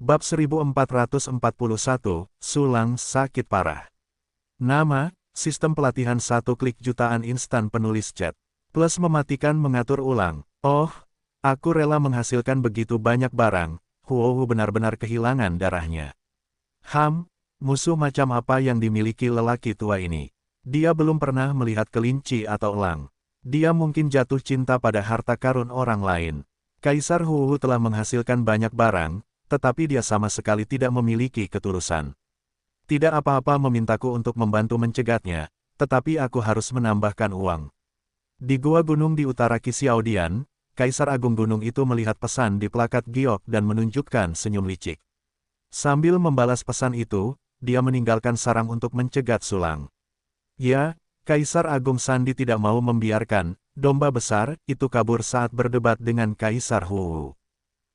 Bab 1441, Sulang sakit parah. Nama, sistem pelatihan 1 klik jutaan instan penulis chat. Plus mematikan mengatur ulang. Oh, aku rela menghasilkan begitu banyak barang. Huohu benar-benar kehilangan darahnya. Musuh macam apa yang dimiliki lelaki tua ini? Dia belum pernah melihat kelinci atau elang. Dia mungkin jatuh cinta pada harta karun orang lain. Kaisar Huohu telah menghasilkan banyak barang, tetapi dia sama sekali tidak memiliki ketulusan. Tidak apa-apa memintaku untuk membantu mencegatnya, tetapi aku harus menambahkan uang. Di gua gunung di utara Xiaodian, Kaisar Agung gunung itu melihat pesan di plakat giok dan menunjukkan senyum licik. Sambil membalas pesan itu, dia meninggalkan sarang untuk mencegat Sulang. Ya, Kaisar Agung Sandi tidak mau membiarkan domba besar itu kabur saat berdebat dengan Kaisar Huohu.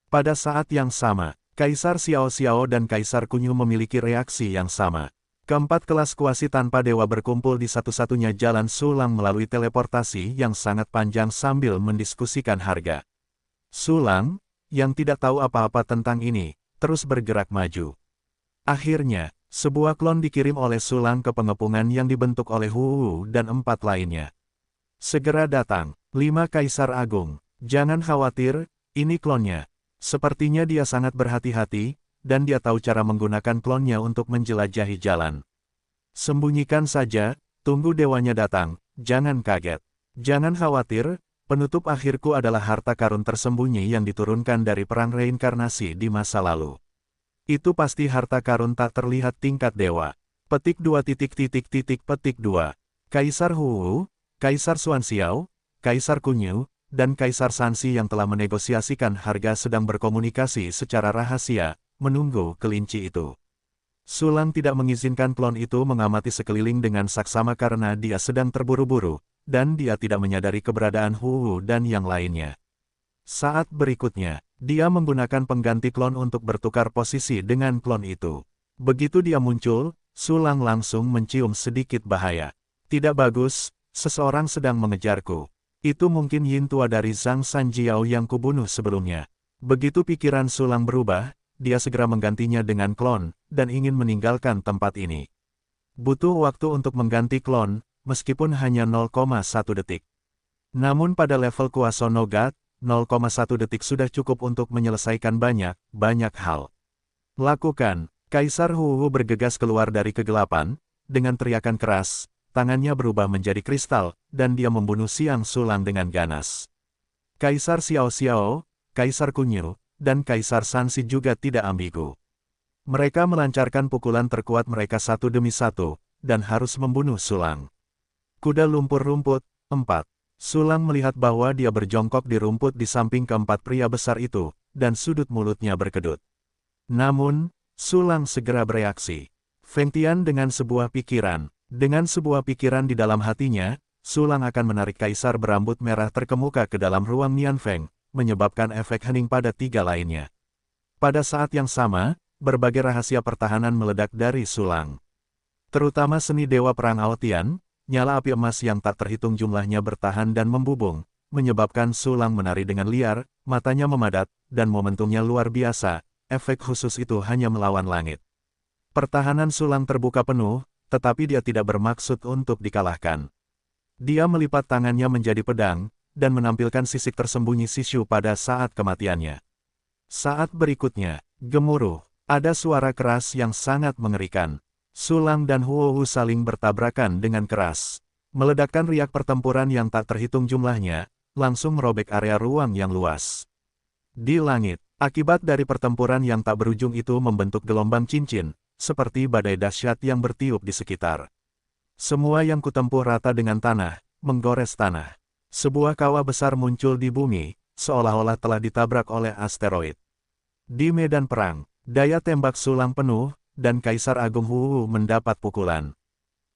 Pada saat yang sama, Kaisar Xiao Xiao dan Kaisar Kunyu memiliki reaksi yang sama. Keempat kelas kuasi tanpa dewa berkumpul di satu-satunya jalan Sulang melalui teleportasi yang sangat panjang sambil mendiskusikan harga. Sulang, yang tidak tahu apa-apa tentang ini, terus bergerak maju. Akhirnya, sebuah klon dikirim oleh Sulang ke pengepungan yang dibentuk oleh Huohu dan 4 lainnya. Segera datang, 5 Kaisar Agung. Jangan khawatir, ini klonnya. Sepertinya dia sangat berhati-hati, dan dia tahu cara menggunakan klonnya untuk menjelajahi jalan. Sembunyikan saja, tunggu dewanya datang, jangan kaget. Jangan khawatir, penutup akhirku adalah harta karun tersembunyi yang diturunkan dari perang reinkarnasi di masa lalu. Itu pasti harta karun tak terlihat tingkat dewa. Petik 2 petik 2. Kaisar Huohu, Kaisar Xuanxiao, Kaisar Kunyu, dan Kaisar Sansi yang telah menegosiasikan harga sedang berkomunikasi secara rahasia, menunggu kelinci itu. Sulang tidak mengizinkan klon itu mengamati sekeliling dengan saksama karena dia sedang terburu-buru, dan dia tidak menyadari keberadaan Huohu dan yang lainnya. Saat berikutnya, dia menggunakan pengganti klon untuk bertukar posisi dengan klon itu. Begitu dia muncul, Sulang langsung mencium sedikit bahaya. Tidak bagus, seseorang sedang mengejarku. Itu mungkin Yin tua dari Zhang Sanjiao yang kubunuh sebelumnya. Begitu pikiran Sulang berubah, dia segera menggantinya dengan klon, dan ingin meninggalkan tempat ini. Butuh waktu untuk mengganti klon, meskipun hanya 0,1 detik. Namun pada level kuasa Nogat, 0,1 detik sudah cukup untuk menyelesaikan banyak hal. Lakukan, Kaisar Huohu bergegas keluar dari kegelapan, dengan teriakan keras. Tangannya berubah menjadi kristal, dan dia membunuh Siang Sulang dengan ganas. Kaisar Xiao Xiao, Kaisar Kunyu, dan Kaisar Sansi juga tidak ambigu. Mereka melancarkan pukulan terkuat mereka satu demi satu, dan harus membunuh Sulang. Kuda lumpur rumput, 4. Sulang melihat bahwa dia berjongkok di rumput di samping keempat pria besar itu, dan sudut mulutnya berkedut. Namun, Sulang segera bereaksi. Feng Tian dengan sebuah pikiran. Dengan sebuah pikiran di dalam hatinya, Sulang akan menarik Kaisar berambut merah terkemuka ke dalam ruang Nianfeng, menyebabkan efek hening pada 3 lainnya. Pada saat yang sama, berbagai rahasia pertahanan meledak dari Sulang. Terutama seni Dewa Perang Aotian, nyala api emas yang tak terhitung jumlahnya bertahan dan membubung, menyebabkan Sulang menari dengan liar, matanya memadat, dan momentumnya luar biasa, efek khusus itu hanya melawan langit. Pertahanan Sulang terbuka penuh, tetapi dia tidak bermaksud untuk dikalahkan. Dia melipat tangannya menjadi pedang, dan menampilkan sisik tersembunyi Sishu pada saat kematiannya. Saat berikutnya, gemuruh, ada suara keras yang sangat mengerikan. Sulang dan Huohu saling bertabrakan dengan keras. Meledakkan riak pertempuran yang tak terhitung jumlahnya, langsung merobek area ruang yang luas. Di langit, akibat dari pertempuran yang tak berujung itu membentuk gelombang cincin, seperti badai dahsyat yang bertiup di sekitar. Semua yang kutempuh rata dengan tanah, menggores tanah. Sebuah kawah besar muncul di bumi, seolah-olah telah ditabrak oleh asteroid. Di medan perang, daya tembak Sulang penuh, dan Kaisar Agung Huohu mendapat pukulan.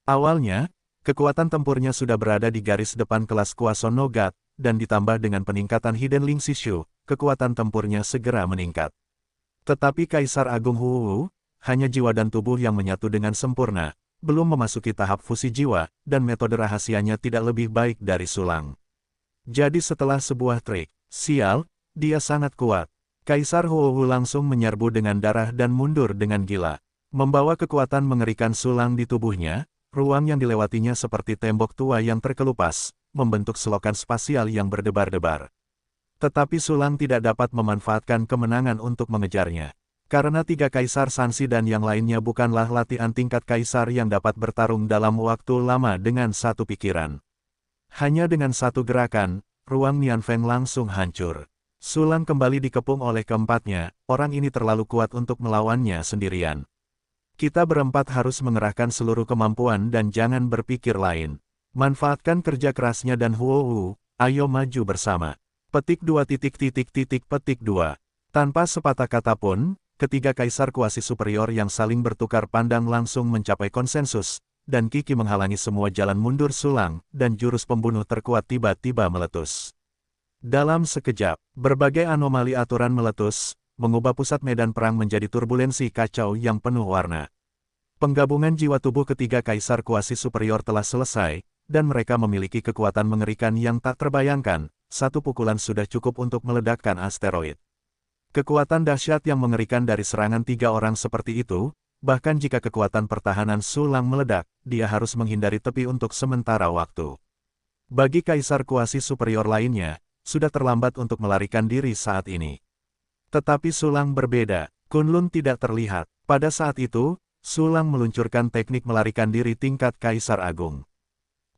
Awalnya, kekuatan tempurnya sudah berada di garis depan kelas kuasa Nogat, dan ditambah dengan peningkatan Hidden Link Sishu, kekuatan tempurnya segera meningkat. Tetapi Kaisar Agung Huohu, hanya jiwa dan tubuh yang menyatu dengan sempurna, belum memasuki tahap fusi jiwa, dan metode rahasianya tidak lebih baik dari Sulang. Jadi setelah sebuah trik, sial, dia sangat kuat. Kaisar Huohu langsung menyerbu dengan darah dan mundur dengan gila. Membawa kekuatan mengerikan sulang di tubuhnya, ruang yang dilewatinya seperti tembok tua yang terkelupas, membentuk selokan spasial yang berdebar-debar. Tetapi sulang tidak dapat memanfaatkan kemenangan untuk mengejarnya. Karena tiga kaisar Sansi dan yang lainnya bukanlah latihan tingkat kaisar yang dapat bertarung dalam waktu lama dengan satu pikiran. Hanya dengan satu gerakan, ruang Nianfeng langsung hancur. Sulang kembali dikepung oleh keempatnya, orang ini terlalu kuat untuk melawannya sendirian. Kita berempat harus mengerahkan seluruh kemampuan dan jangan berpikir lain. Manfaatkan kerja kerasnya dan Huohu, ayo maju bersama. Petik 2 petik 2. Tanpa sepatah kata pun, ketiga kaisar kuasi superior yang saling bertukar pandang langsung mencapai konsensus, dan Kiki menghalangi semua jalan mundur sulang, dan jurus pembunuh terkuat tiba-tiba meletus. Dalam sekejap, berbagai anomali aturan meletus, mengubah pusat medan perang menjadi turbulensi kacau yang penuh warna. Penggabungan jiwa tubuh ketiga kaisar kuasi superior telah selesai, dan mereka memiliki kekuatan mengerikan yang tak terbayangkan, satu pukulan sudah cukup untuk meledakkan asteroid. Kekuatan dahsyat yang mengerikan dari serangan tiga orang seperti itu, bahkan jika kekuatan pertahanan sulang meledak, dia harus menghindari tepi untuk sementara waktu. Bagi kaisar kuasi superior lainnya, sudah terlambat untuk melarikan diri saat ini. Tetapi sulang berbeda, Kunlun tidak terlihat. Pada saat itu, sulang meluncurkan teknik melarikan diri tingkat kaisar agung.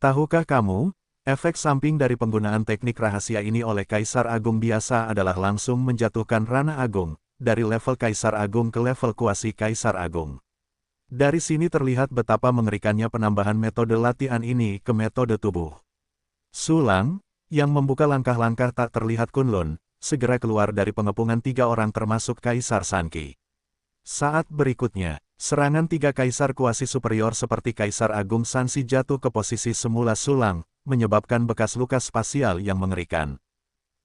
Tahukah kamu? Efek samping dari penggunaan teknik rahasia ini oleh Kaisar Agung biasa adalah langsung menjatuhkan Rana Agung, dari level Kaisar Agung ke level kuasi Kaisar Agung. Dari sini terlihat betapa mengerikannya penambahan metode latihan ini ke metode tubuh. Sulang, yang membuka langkah-langkah tak terlihat Kunlun, segera keluar dari pengepungan tiga orang termasuk Kaisar Sanqi. Saat berikutnya, serangan tiga kaisar kuasi superior seperti Kaisar Agung Sansi jatuh ke posisi semula sulang, menyebabkan bekas luka spasial yang mengerikan.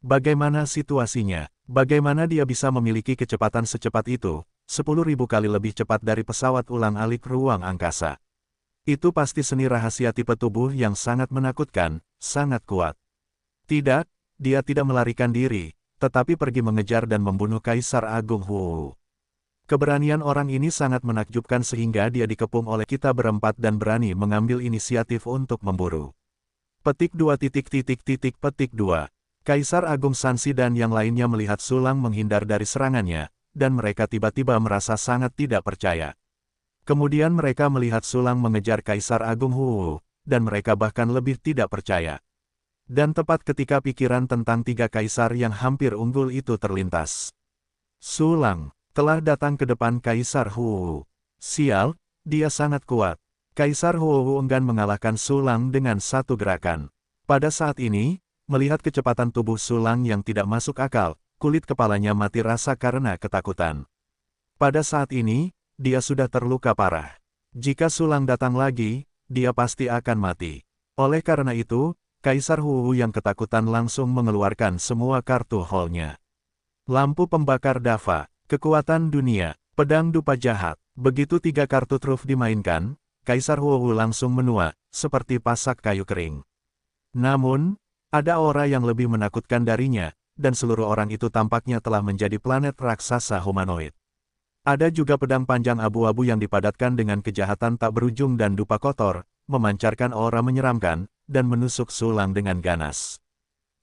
Bagaimana situasinya? Bagaimana dia bisa memiliki kecepatan secepat itu, 10.000 kali lebih cepat dari pesawat ulang-alik ruang angkasa? Itu pasti seni rahasia tipe tubuh yang sangat menakutkan, sangat kuat. Tidak, dia tidak melarikan diri, tetapi pergi mengejar dan membunuh Kaisar Agung Huohu. Keberanian orang ini sangat menakjubkan sehingga dia dikepung oleh kita berempat dan berani mengambil inisiatif untuk memburu. Petik 2 petik 2. Kaisar Agung Sansi dan yang lainnya melihat sulang menghindar dari serangannya, dan mereka tiba-tiba merasa sangat tidak percaya. Kemudian mereka melihat sulang mengejar Kaisar Agung Huohu, dan mereka bahkan lebih tidak percaya. Dan tepat ketika pikiran tentang tiga kaisar yang hampir unggul itu terlintas. Sulang telah datang ke depan Kaisar Huohu. Sial, dia sangat kuat. Kaisar Huohu enggan mengalahkan sulang dengan satu gerakan. Pada saat ini, melihat kecepatan tubuh sulang yang tidak masuk akal, kulit kepalanya mati rasa karena ketakutan. Pada saat ini, dia sudah terluka parah. Jika sulang datang lagi, dia pasti akan mati. Oleh karena itu, Kaisar Huohu yang ketakutan langsung mengeluarkan semua kartu hall-nya. Lampu pembakar Dava, kekuatan dunia, pedang dupa jahat. Begitu tiga kartu truf dimainkan, Kaisar Huohu langsung menua, seperti pasak kayu kering. Namun, ada aura yang lebih menakutkan darinya, dan seluruh orang itu tampaknya telah menjadi planet raksasa humanoid. Ada juga pedang panjang abu-abu yang dipadatkan dengan kejahatan tak berujung dan dupa kotor, memancarkan aura menyeramkan, dan menusuk sulang dengan ganas.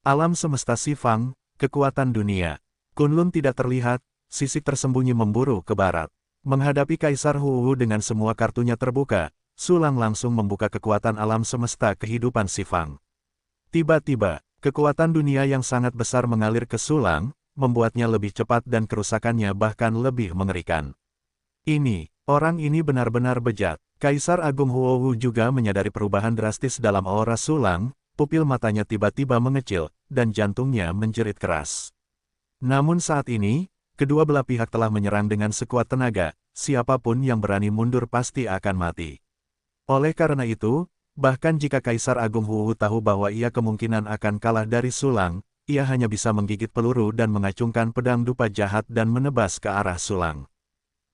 Alam semesta Sifang, kekuatan dunia. Kunlun tidak terlihat, sisik tersembunyi memburu ke barat. Menghadapi Kaisar Huohu dengan semua kartunya terbuka, sulang langsung membuka kekuatan alam semesta kehidupan Sifang. Tiba-tiba, kekuatan dunia yang sangat besar mengalir ke sulang, membuatnya lebih cepat dan kerusakannya bahkan lebih mengerikan. Orang ini benar-benar bejat. Kaisar Agung Huohu juga menyadari perubahan drastis dalam aura sulang, pupil matanya tiba-tiba mengecil, dan jantungnya menjerit keras. Namun saat ini, kedua belah pihak telah menyerang dengan sekuat tenaga, siapapun yang berani mundur pasti akan mati. Oleh karena itu, bahkan jika Kaisar Agung Huohu tahu bahwa ia kemungkinan akan kalah dari sulang, ia hanya bisa menggigit peluru dan mengacungkan pedang dupa jahat dan menebas ke arah sulang.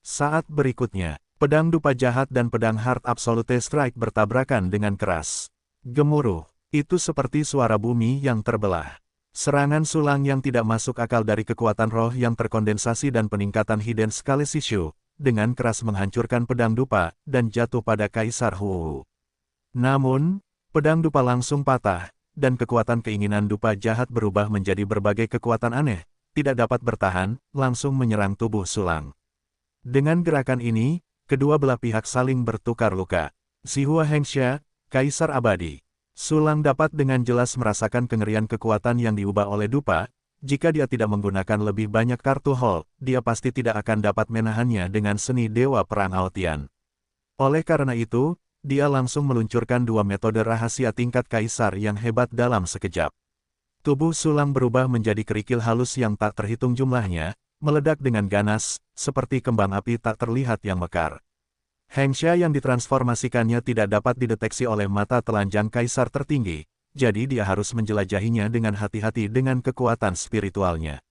Saat berikutnya, pedang dupa jahat dan pedang Heart Absolute Strike bertabrakan dengan keras. Gemuruh, itu seperti suara bumi yang terbelah. Serangan sulang yang tidak masuk akal dari kekuatan roh yang terkondensasi dan peningkatan hidden Scalesishu, dengan keras menghancurkan pedang dupa, dan jatuh pada Kaisar Hu. Namun, pedang dupa langsung patah, dan kekuatan keinginan dupa jahat berubah menjadi berbagai kekuatan aneh, tidak dapat bertahan, langsung menyerang tubuh sulang. Dengan gerakan ini, kedua belah pihak saling bertukar luka. Zihua Hengxia, Kaisar Abadi. Sulang dapat dengan jelas merasakan kengerian kekuatan yang diubah oleh dupa. Jika dia tidak menggunakan lebih banyak kartu hall, dia pasti tidak akan dapat menahannya dengan seni Dewa Perang Aotian. Oleh karena itu, dia langsung meluncurkan dua metode rahasia tingkat kaisar yang hebat dalam sekejap. Tubuh sulang berubah menjadi kerikil halus yang tak terhitung jumlahnya, meledak dengan ganas, seperti kembang api tak terlihat yang mekar. Hengxia yang ditransformasikannya tidak dapat dideteksi oleh mata telanjang kaisar tertinggi, jadi dia harus menjelajahinya dengan hati-hati dengan kekuatan spiritualnya.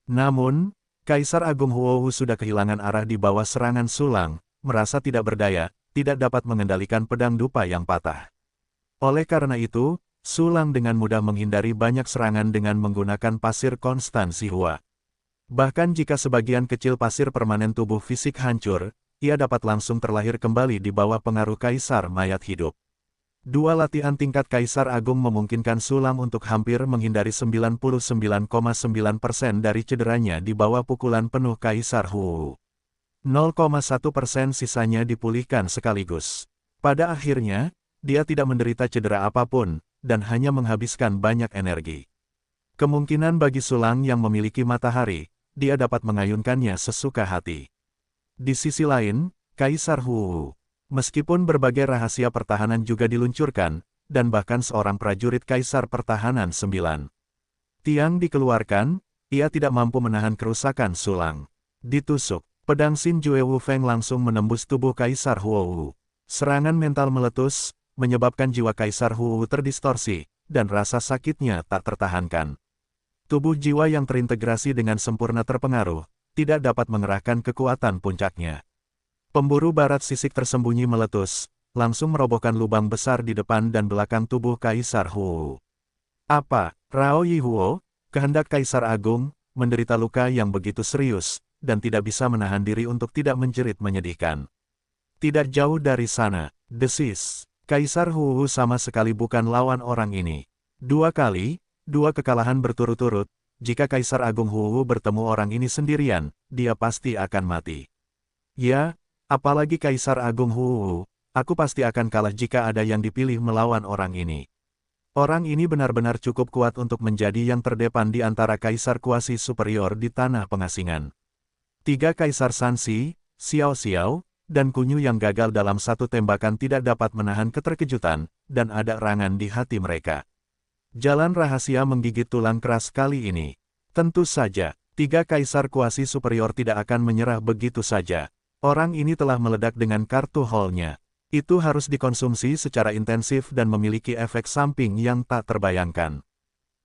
Namun, Kaisar Agung Huohu sudah kehilangan arah di bawah serangan sulang, merasa tidak berdaya, tidak dapat mengendalikan pedang dupa yang patah. Oleh karena itu, sulang dengan mudah menghindari banyak serangan dengan menggunakan pasir konstan Zihua. Bahkan jika sebagian kecil pasir permanen tubuh fisik hancur, ia dapat langsung terlahir kembali di bawah pengaruh kaisar mayat hidup. Dua latihan tingkat Kaisar Agung memungkinkan sulang untuk hampir menghindari 99,9% dari cederanya di bawah pukulan penuh Kaisar Hu. 0,1% sisanya dipulihkan sekaligus. Pada akhirnya, dia tidak menderita cedera apapun, dan hanya menghabiskan banyak energi. Kemungkinan bagi sulang yang memiliki matahari, dia dapat mengayunkannya sesuka hati. Di sisi lain, Kaisar Hu, meskipun berbagai rahasia pertahanan juga diluncurkan, dan bahkan seorang prajurit Kaisar Pertahanan 9 tiang dikeluarkan, ia tidak mampu menahan kerusakan sulang. Ditusuk, pedang Xin Jue Wu Feng langsung menembus tubuh Kaisar Hu. Serangan mental meletus, menyebabkan jiwa Kaisar Hu terdistorsi, dan rasa sakitnya tak tertahankan. Tubuh jiwa yang terintegrasi dengan sempurna terpengaruh, tidak dapat mengerahkan kekuatan puncaknya. Pemburu barat sisik tersembunyi meletus, langsung merobohkan lubang besar di depan dan belakang tubuh Kaisar Hu. Apa, Rao Yihuo, kehendak Kaisar Agung, menderita luka yang begitu serius, dan tidak bisa menahan diri untuk tidak menjerit menyedihkan. Tidak jauh dari sana, desis, Kaisar Hu sama sekali bukan lawan orang ini. Dua kekalahan berturut-turut. Jika Kaisar Agung Hu bertemu orang ini sendirian, dia pasti akan mati. Ya, apalagi Kaisar Agung Hu, aku pasti akan kalah jika ada yang dipilih melawan orang ini. Orang ini benar-benar cukup kuat untuk menjadi yang terdepan di antara kaisar kuasi superior di tanah pengasingan. Tiga Kaisar Sanxi, Xiao Xiao, dan Kunyu yang gagal dalam satu tembakan tidak dapat menahan keterkejutan, dan ada rangan di hati mereka. Jalan rahasia menggigit tulang keras kali ini. Tentu saja, tiga kaisar kuasi superior tidak akan menyerah begitu saja. Orang ini telah meledak dengan kartu hall-nya. Itu harus dikonsumsi secara intensif dan memiliki efek samping yang tak terbayangkan.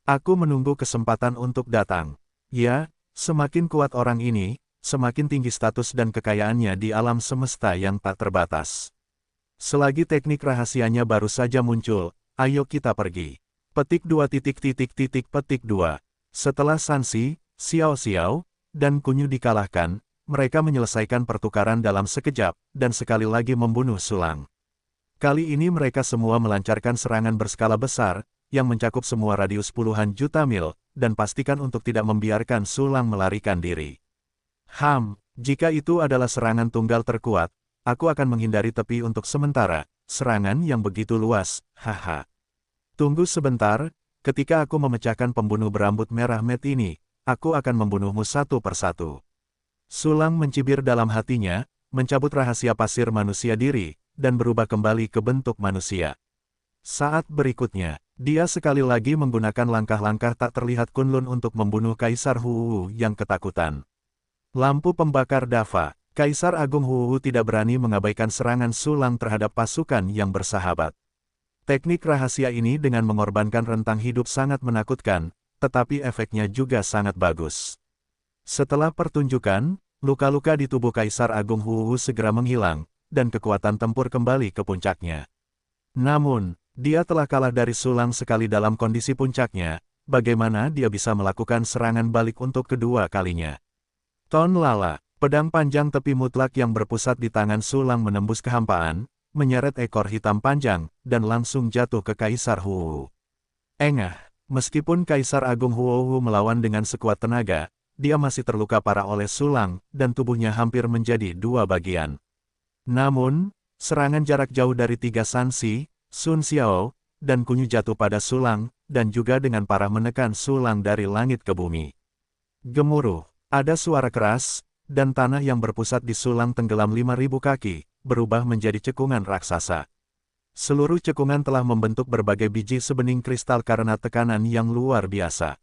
Aku menunggu kesempatan untuk datang. Ya, semakin kuat orang ini, semakin tinggi status dan kekayaannya di alam semesta yang tak terbatas. Selagi teknik rahasianya baru saja muncul, ayo kita pergi. Petik 2 petik 2. Setelah Sanxi, Xiao Xiao, dan Kunyu dikalahkan, mereka menyelesaikan pertukaran dalam sekejap, dan sekali lagi membunuh sulang. Kali ini mereka semua melancarkan serangan berskala besar, yang mencakup semua radius puluhan juta mil, dan pastikan untuk tidak membiarkan sulang melarikan diri. Jika itu adalah serangan tunggal terkuat, aku akan menghindari tepi untuk sementara, serangan yang begitu luas, haha. Tunggu sebentar, ketika aku memecahkan pembunuh berambut merah Met ini, aku akan membunuhmu satu persatu. Sulang mencibir dalam hatinya, mencabut rahasia pasir manusia diri, dan berubah kembali ke bentuk manusia. Saat berikutnya, dia sekali lagi menggunakan langkah-langkah tak terlihat Kunlun untuk membunuh Kaisar Hu yang ketakutan. Lampu pembakar Dava, Kaisar Agung Hu tidak berani mengabaikan serangan sulang terhadap pasukan yang bersahabat. Teknik rahasia ini dengan mengorbankan rentang hidup sangat menakutkan, tetapi efeknya juga sangat bagus. Setelah pertunjukan, luka-luka di tubuh Kaisar Agung Hu segera menghilang, dan kekuatan tempur kembali ke puncaknya. Namun, dia telah kalah dari sulang sekali dalam kondisi puncaknya, bagaimana dia bisa melakukan serangan balik untuk kedua kalinya. Ton lala, pedang panjang tepi mutlak yang berpusat di tangan Sulang menembus kehampaan, menyeret ekor hitam panjang, dan langsung jatuh ke Kaisar Huohu. Engah, meskipun Kaisar Agung Huohu melawan dengan sekuat tenaga, dia masih terluka parah oleh Sulang, dan tubuhnya hampir menjadi dua bagian. Namun, serangan jarak jauh dari tiga Sansi, Sun Xiao, dan Kunyu jatuh pada Sulang, dan juga dengan parah menekan Sulang dari langit ke bumi. Gemuruh, ada suara keras, dan tanah yang berpusat di Sulang tenggelam 5.000 kaki, berubah menjadi cekungan raksasa. Seluruh cekungan telah membentuk berbagai biji sebening kristal karena tekanan yang luar biasa.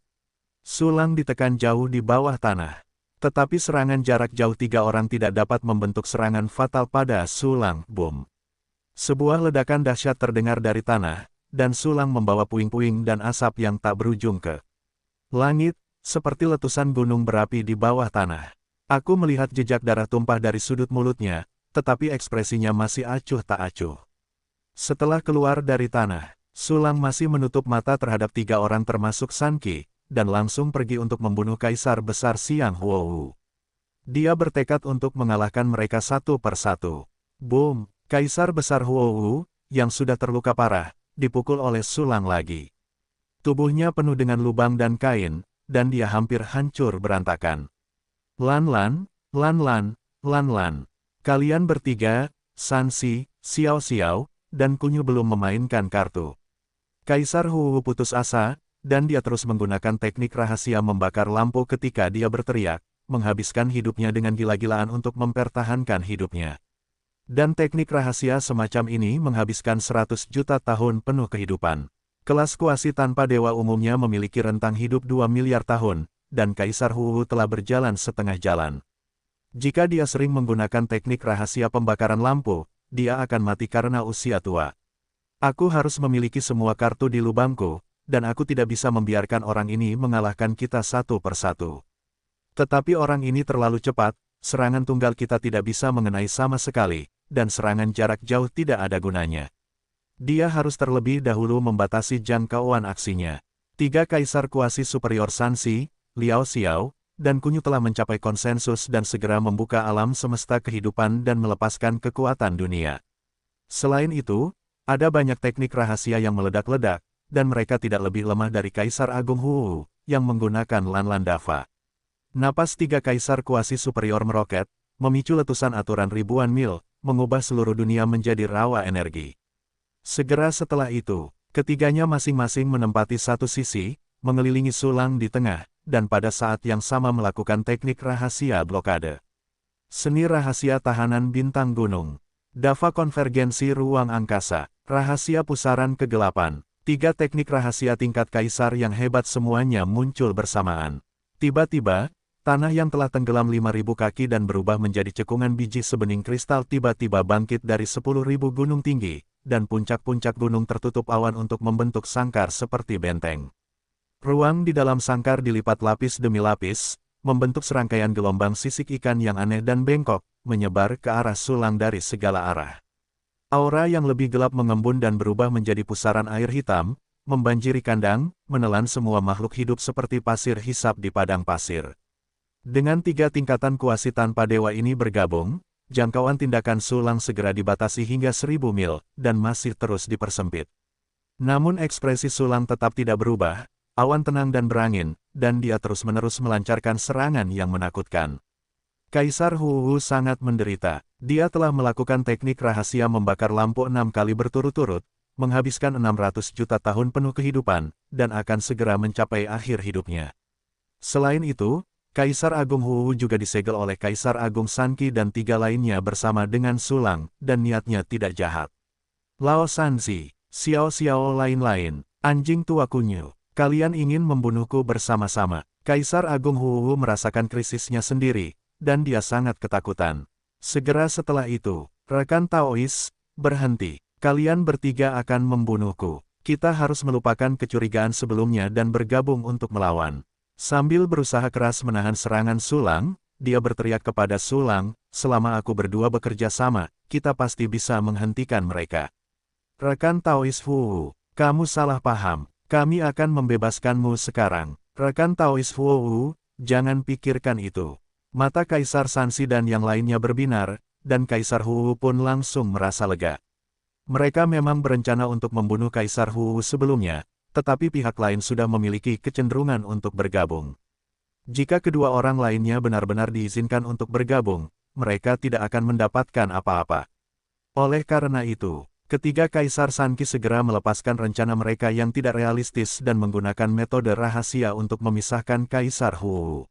Sulang ditekan jauh di bawah tanah. Tetapi serangan jarak jauh tiga orang tidak dapat membentuk serangan fatal pada Sulang. Boom! Sebuah ledakan dahsyat terdengar dari tanah, dan Sulang membawa puing-puing dan asap yang tak berujung ke langit, seperti letusan gunung berapi di bawah tanah. Aku melihat jejak darah tumpah dari sudut mulutnya, tetapi ekspresinya masih acuh tak acuh. Setelah keluar dari tanah, Sulang masih menutup mata terhadap tiga orang termasuk Sanqi, dan langsung pergi untuk membunuh Kaisar Besar Xiang Huohu. Dia bertekad untuk mengalahkan mereka satu persatu. Boom! Kaisar Besar Huohu, yang sudah terluka parah, dipukul oleh Sulang lagi. Tubuhnya penuh dengan lubang dan kain, dan dia hampir hancur berantakan. Lan Lan, Lan Lan, Lan Lan. Kalian bertiga, Sansi, Xiao Xiao, dan Kunyu belum memainkan kartu. Kaisar Huohu putus asa, dan dia terus menggunakan teknik rahasia membakar lampu ketika dia berteriak, menghabiskan hidupnya dengan gila-gilaan untuk mempertahankan hidupnya. Dan teknik rahasia semacam ini menghabiskan 100 juta tahun penuh kehidupan. Kelas kuasi tanpa dewa umumnya memiliki rentang hidup 2 miliar tahun, dan Kaisar Huohu telah berjalan setengah jalan. Jika dia sering menggunakan teknik rahasia pembakaran lampu, dia akan mati karena usia tua. Aku harus memiliki semua kartu di lubangku, dan aku tidak bisa membiarkan orang ini mengalahkan kita satu persatu. Tetapi orang ini terlalu cepat, serangan tunggal kita tidak bisa mengenai sama sekali, dan serangan jarak jauh tidak ada gunanya. Dia harus terlebih dahulu membatasi jangkauan aksinya. Tiga kaisar kuasi superior Sansi, Liao Xiao, dan Kunyu telah mencapai konsensus dan segera membuka alam semesta kehidupan dan melepaskan kekuatan dunia. Selain itu, ada banyak teknik rahasia yang meledak-ledak, dan mereka tidak lebih lemah dari Kaisar Agung Huohu, yang menggunakan Lan Lan Dava. Napas tiga kaisar kuasi superior meroket, memicu letusan aturan ribuan mil, mengubah seluruh dunia menjadi rawa energi. Segera setelah itu, ketiganya masing-masing menempati satu sisi, mengelilingi Sulang di tengah, dan pada saat yang sama melakukan teknik rahasia blokade. Seni rahasia tahanan bintang gunung. Dava konvergensi ruang angkasa. Rahasia pusaran kegelapan. Tiga teknik rahasia tingkat kaisar yang hebat semuanya muncul bersamaan. Tiba-tiba, tanah yang telah tenggelam 5.000 kaki dan berubah menjadi cekungan biji sebening kristal tiba-tiba bangkit dari 10.000 gunung tinggi, dan puncak-puncak gunung tertutup awan untuk membentuk sangkar seperti benteng. Ruang di dalam sangkar dilipat lapis demi lapis, membentuk serangkaian gelombang sisik ikan yang aneh dan bengkok, menyebar ke arah Sulang dari segala arah. Aura yang lebih gelap mengembun dan berubah menjadi pusaran air hitam, membanjiri kandang, menelan semua makhluk hidup seperti pasir hisap di padang pasir. Dengan tiga tingkatan kuasi tanpa dewa ini bergabung, jangkauan tindakan Sulang segera dibatasi hingga 1.000 mil, dan masih terus dipersempit. Namun ekspresi Sulang tetap tidak berubah, awan tenang dan berangin, dan dia terus-menerus melancarkan serangan yang menakutkan. Kaisar Huohu sangat menderita. Dia telah melakukan teknik rahasia membakar lampu 6 kali berturut-turut, menghabiskan 600 juta tahun penuh kehidupan, dan akan segera mencapai akhir hidupnya. Selain itu, Kaisar Agung Huohu juga disegel oleh Kaisar Agung Sanqi dan tiga lainnya bersama dengan Sulang, dan niatnya tidak jahat. Lao Sanzi, Xiao Xiao lain-lain, anjing tua Kunyu, kalian ingin membunuhku bersama-sama. Kaisar Agung Huohu merasakan krisisnya sendiri, dan dia sangat ketakutan. Segera setelah itu, rekan Taois, berhenti. Kalian bertiga akan membunuhku. Kita harus melupakan kecurigaan sebelumnya dan bergabung untuk melawan. Sambil berusaha keras menahan serangan Sulang, dia berteriak kepada Sulang, selama aku berdua bekerja sama, kita pasti bisa menghentikan mereka. Rekan Taois Huohu, kamu salah paham. Kami akan membebaskanmu sekarang. Rekan Taois Huowu, jangan pikirkan itu. Mata Kaisar Sansi dan yang lainnya berbinar, dan Kaisar Huowu pun langsung merasa lega. Mereka memang berencana untuk membunuh Kaisar Huowu sebelumnya, tetapi pihak lain sudah memiliki kecenderungan untuk bergabung. Jika kedua orang lainnya benar-benar diizinkan untuk bergabung, mereka tidak akan mendapatkan apa-apa. Oleh karena itu, ketiga Kaisar Sanki segera melepaskan rencana mereka yang tidak realistis dan menggunakan metode rahasia untuk memisahkan Kaisar Huowu.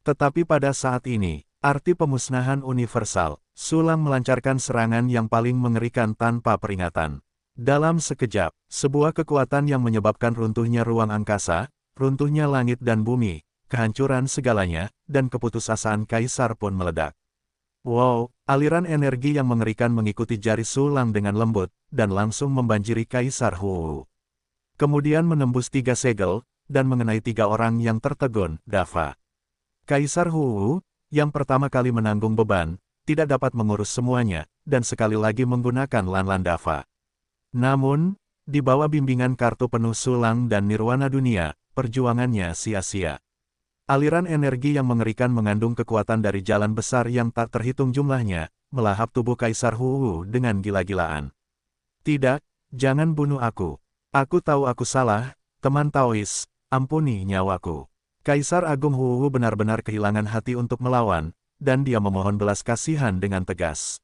Tetapi pada saat ini, arti pemusnahan universal, Sulang melancarkan serangan yang paling mengerikan tanpa peringatan. Dalam sekejap, sebuah kekuatan yang menyebabkan runtuhnya ruang angkasa, runtuhnya langit dan bumi, kehancuran segalanya, dan keputusasaan Kaisar pun meledak. Wow, aliran energi yang mengerikan mengikuti jari Sulang dengan lembut, dan langsung membanjiri Kaisar Huowu. Kemudian menembus 3 segel, dan mengenai 3 orang yang tertegun, Dafa. Kaisar Huowu, yang pertama kali menanggung beban, tidak dapat mengurus semuanya, dan sekali lagi menggunakan Lanlan Dafa. Namun, di bawah bimbingan kartu penuh Sulang dan Nirwana Dunia, perjuangannya sia-sia. Aliran energi yang mengerikan mengandung kekuatan dari jalan besar yang tak terhitung jumlahnya, melahap tubuh Kaisar Huowu dengan gila-gilaan. Tidak, jangan bunuh aku. Aku tahu aku salah, teman Taois, ampuni nyawaku. Kaisar Agung Huowu benar-benar kehilangan hati untuk melawan, dan dia memohon belas kasihan dengan tegas.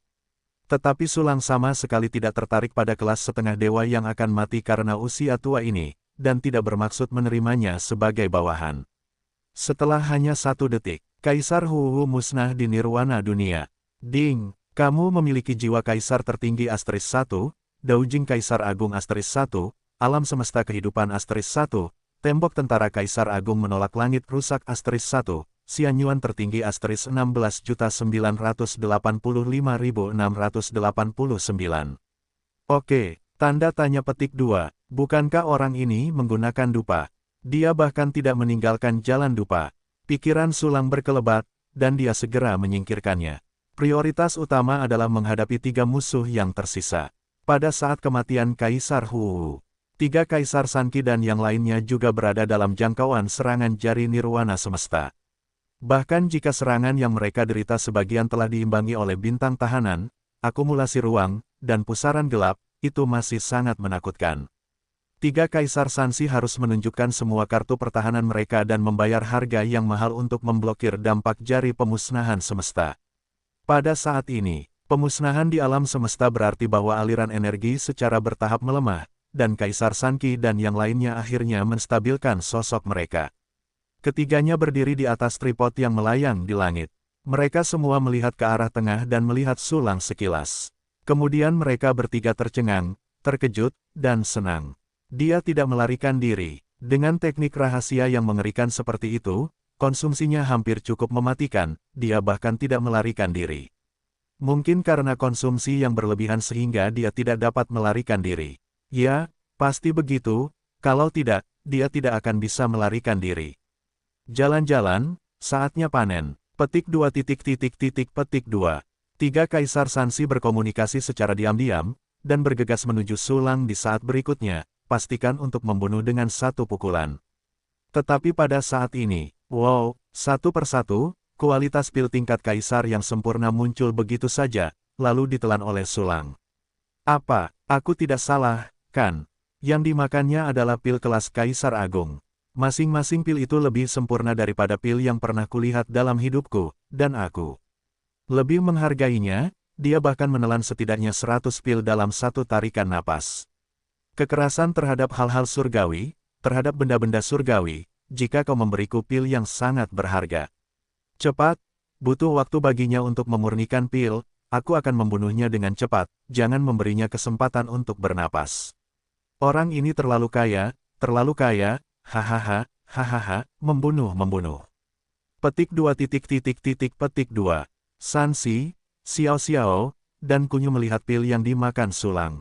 Tetapi Sulang sama sekali tidak tertarik pada kelas setengah dewa yang akan mati karena usia tua ini, dan tidak bermaksud menerimanya sebagai bawahan. Setelah hanya 1 detik, Kaisar Huowu musnah di Nirwana Dunia. Ding, kamu memiliki jiwa Kaisar tertinggi asterisk 1, Daujing Kaisar Agung asterisk 1, alam semesta kehidupan asterisk 1, tembok tentara Kaisar Agung menolak langit rusak asterisk 1, Xianyuan tertinggi asterisk 16.985.689. Oke, tanda tanya petik 2, bukankah orang ini menggunakan dupa? Dia bahkan tidak meninggalkan jalan dupa. Pikiran Sulang berkelebat, dan dia segera menyingkirkannya. Prioritas utama adalah menghadapi 3 musuh yang tersisa. Pada saat kematian Kaisar Huowu, 3 Kaisar Sanki dan yang lainnya juga berada dalam jangkauan serangan jari Nirwana semesta. Bahkan jika serangan yang mereka derita sebagian telah diimbangi oleh bintang tahanan, akumulasi ruang, dan pusaran gelap, itu masih sangat menakutkan. 3 Kaisar Sansi harus menunjukkan semua kartu pertahanan mereka dan membayar harga yang mahal untuk memblokir dampak jari pemusnahan semesta. Pada saat ini, pemusnahan di alam semesta berarti bahwa aliran energi secara bertahap melemah, dan Kaisar Sanki dan yang lainnya akhirnya menstabilkan sosok mereka. Ketiganya berdiri di atas tripod yang melayang di langit. Mereka semua melihat ke arah tengah dan melihat Sulang sekilas. Kemudian mereka bertiga tercengang, terkejut, dan senang. Dia tidak melarikan diri. Dengan teknik rahasia yang mengerikan seperti itu, konsumsinya hampir cukup mematikan, dia bahkan tidak melarikan diri. Mungkin karena konsumsi yang berlebihan sehingga dia tidak dapat melarikan diri. Ya, pasti begitu, kalau tidak, dia tidak akan bisa melarikan diri. Jalan-jalan, saatnya panen. Petik 2 petik 2. 3 Kaisar Sansi berkomunikasi secara diam-diam, dan bergegas menuju Sulang di saat berikutnya, pastikan untuk membunuh dengan 1 pukulan. Tetapi pada saat ini, wow, satu persatu, kualitas pil tingkat Kaisar yang sempurna muncul begitu saja, lalu ditelan oleh Sulang. Apa, aku tidak salah, kan? Yang dimakannya adalah pil kelas Kaisar Agung. Masing-masing pil itu lebih sempurna daripada pil yang pernah kulihat dalam hidupku, dan aku lebih menghargainya. Dia bahkan menelan setidaknya 100 pil dalam 1 tarikan napas. Kekerasan terhadap hal-hal surgawi, terhadap benda-benda surgawi, jika kau memberiku pil yang sangat berharga. Cepat, butuh waktu baginya untuk memurnikan pil, aku akan membunuhnya dengan cepat, jangan memberinya kesempatan untuk bernapas. Orang ini terlalu kaya, hahaha, hahaha, membunuh. Petik 2 petik 2. Sansi, Xiao Xiao, dan Kunyu melihat pil yang dimakan Sulang.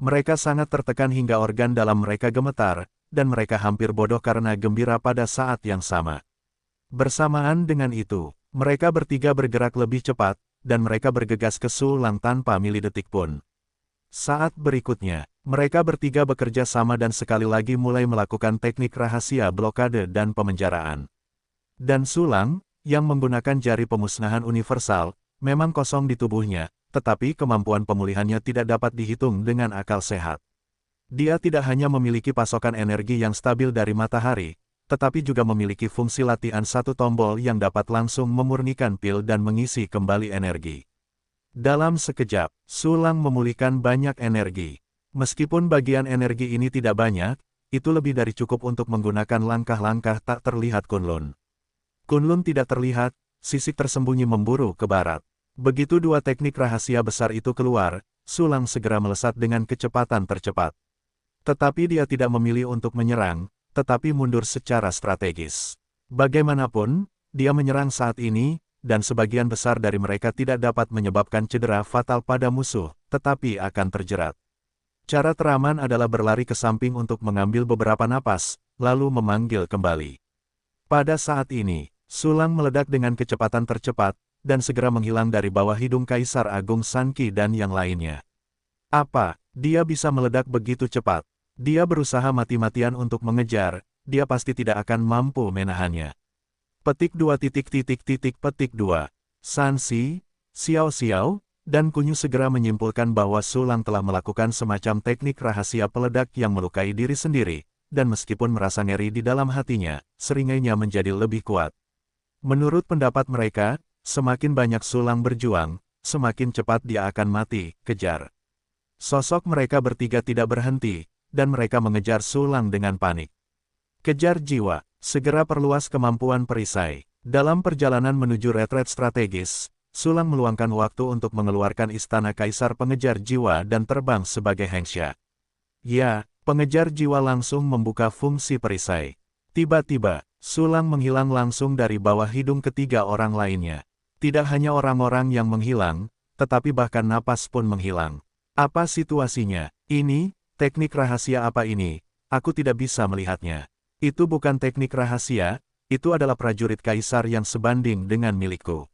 Mereka sangat tertekan hingga organ dalam mereka gemetar, dan mereka hampir bodoh karena gembira pada saat yang sama. Bersamaan dengan itu, mereka bertiga bergerak lebih cepat, dan mereka bergegas ke Sulang tanpa milidetik pun. Saat berikutnya, mereka bertiga bekerja sama dan sekali lagi mulai melakukan teknik rahasia blokade dan pemenjaraan. Dan Sulang, yang menggunakan jari pemusnahan universal, memang kosong di tubuhnya, tetapi kemampuan pemulihannya tidak dapat dihitung dengan akal sehat. Dia tidak hanya memiliki pasokan energi yang stabil dari matahari, tetapi juga memiliki fungsi latihan satu tombol yang dapat langsung memurnikan pil dan mengisi kembali energi. Dalam sekejap, Sulang memulihkan banyak energi. Meskipun bagian energi ini tidak banyak, itu lebih dari cukup untuk menggunakan langkah-langkah tak terlihat Kunlun. Kunlun tidak terlihat, sisik tersembunyi memburu ke barat. Begitu dua teknik rahasia besar itu keluar, Sulang segera melesat dengan kecepatan tercepat. Tetapi dia tidak memilih untuk menyerang, tetapi mundur secara strategis. Bagaimanapun, dia menyerang saat ini, dan sebagian besar dari mereka tidak dapat menyebabkan cedera fatal pada musuh, tetapi akan terjerat. Cara teraman adalah berlari ke samping untuk mengambil beberapa napas, lalu memanggil kembali. Pada saat ini, Sulang meledak dengan kecepatan tercepat, dan segera menghilang dari bawah hidung Kaisar Agung Sanqi dan yang lainnya. Apa, dia bisa meledak begitu cepat? Dia berusaha mati-matian untuk mengejar, dia pasti tidak akan mampu menahannya. Petik 2 petik 2. Sansi, Xiao Xiao, dan Kunyu segera menyimpulkan bahwa Sulang telah melakukan semacam teknik rahasia peledak yang melukai diri sendiri, dan meskipun merasa ngeri di dalam hatinya, seringainya menjadi lebih kuat. Menurut pendapat mereka, semakin banyak Sulang berjuang, semakin cepat dia akan mati, kejar. Sosok mereka bertiga tidak berhenti, dan mereka mengejar Sulang dengan panik. Kejar jiwa, segera perluas kemampuan perisai. Dalam perjalanan menuju retret strategis, Sulang meluangkan waktu untuk mengeluarkan istana Kaisar Pengejar Jiwa dan terbang sebagai Hengsha. Ya, pengejar jiwa langsung membuka fungsi perisai. Tiba-tiba, Sulang menghilang langsung dari bawah hidung ketiga orang lainnya. Tidak hanya orang-orang yang menghilang, tetapi bahkan napas pun menghilang. Apa situasinya? Ini, teknik rahasia apa ini? Aku tidak bisa melihatnya. Itu bukan teknik rahasia, itu adalah prajurit Kaisar yang sebanding dengan milikku.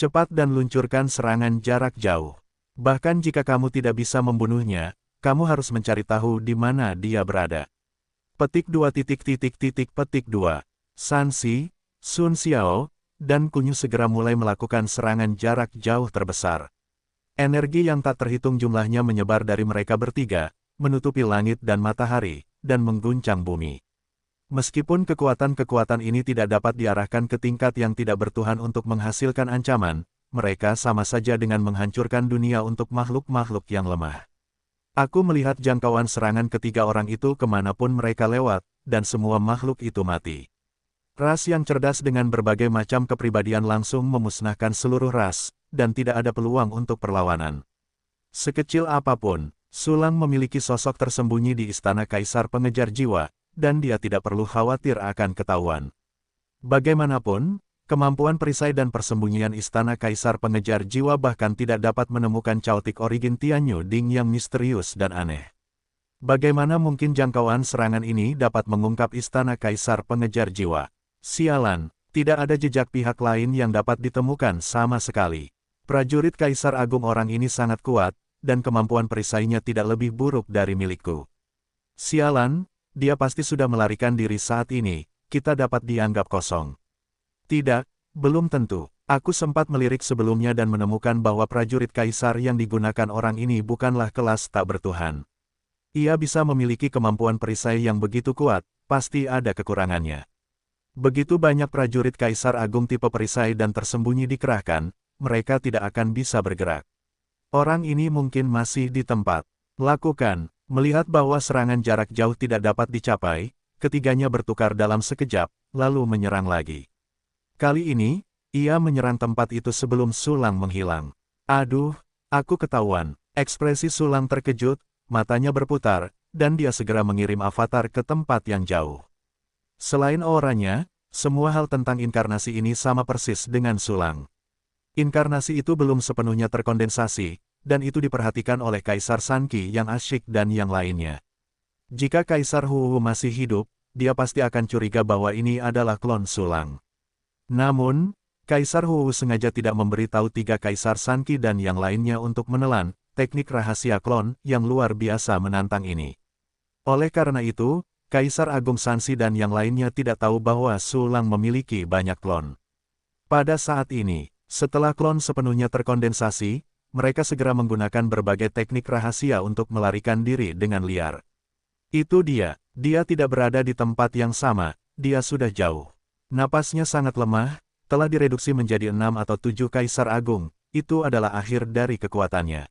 Cepat dan luncurkan serangan jarak jauh. Bahkan jika kamu tidak bisa membunuhnya, kamu harus mencari tahu di mana dia berada. Petik 2 petik 2. Sansi, Sun Xiao, dan Kunyu segera mulai melakukan serangan jarak jauh terbesar. Energi yang tak terhitung jumlahnya menyebar dari mereka bertiga, menutupi langit dan matahari, dan mengguncang bumi. Meskipun kekuatan-kekuatan ini tidak dapat diarahkan ke tingkat yang tidak bertuhan untuk menghasilkan ancaman, mereka sama saja dengan menghancurkan dunia untuk makhluk-makhluk yang lemah. Aku melihat jangkauan serangan ketiga orang itu kemanapun mereka lewat, dan semua makhluk itu mati. Ras yang cerdas dengan berbagai macam kepribadian langsung memusnahkan seluruh ras, dan tidak ada peluang untuk perlawanan. Sekecil apapun, Sulang memiliki sosok tersembunyi di istana Kaisar Pengejar Jiwa, dan dia tidak perlu khawatir akan ketahuan. Bagaimanapun, kemampuan perisai dan persembunyian istana Kaisar Pengejar Jiwa bahkan tidak dapat menemukan Chaotic Origin Tianyu Ding yang misterius dan aneh. Bagaimana mungkin jangkauan serangan ini dapat mengungkap istana Kaisar Pengejar Jiwa? Sialan, tidak ada jejak pihak lain yang dapat ditemukan sama sekali. Prajurit Kaisar Agung orang ini sangat kuat, dan kemampuan perisainya tidak lebih buruk dari milikku. Sialan, dia pasti sudah melarikan diri saat ini, kita dapat dianggap kosong. Tidak, belum tentu. Aku sempat melirik sebelumnya dan menemukan bahwa prajurit Kaisar yang digunakan orang ini bukanlah kelas tak bertuhan. Ia bisa memiliki kemampuan perisai yang begitu kuat, pasti ada kekurangannya. Begitu banyak prajurit Kaisar Agung tipe perisai dan tersembunyi dikerahkan, mereka tidak akan bisa bergerak. Orang ini mungkin masih di tempat. Lakukan. Melihat bahwa serangan jarak jauh tidak dapat dicapai, ketiganya bertukar dalam sekejap, lalu menyerang lagi. Kali ini, ia menyerang tempat itu sebelum Sulang menghilang. Aduh, aku ketahuan. Ekspresi Sulang terkejut, matanya berputar, dan dia segera mengirim avatar ke tempat yang jauh. Selain auranya, semua hal tentang inkarnasi ini sama persis dengan Sulang. Inkarnasi itu belum sepenuhnya terkondensasi, dan itu diperhatikan oleh Kaisar Sanqi yang asyik dan yang lainnya. Jika Kaisar Hu masih hidup, dia pasti akan curiga bahwa ini adalah klon Sulang. Namun, Kaisar Hu sengaja tidak memberitahu tiga Kaisar Sanqi dan yang lainnya untuk menelan, teknik rahasia klon yang luar biasa menantang ini. Oleh karena itu, Kaisar Agung Sansi dan yang lainnya tidak tahu bahwa Su Lang memiliki banyak klon. Pada saat ini, setelah klon sepenuhnya terkondensasi, mereka segera menggunakan berbagai teknik rahasia untuk melarikan diri dengan liar. Itu dia tidak berada di tempat yang sama, dia sudah jauh. Napasnya sangat lemah, telah direduksi menjadi 6 atau 7 Kaisar Agung, itu adalah akhir dari kekuatannya.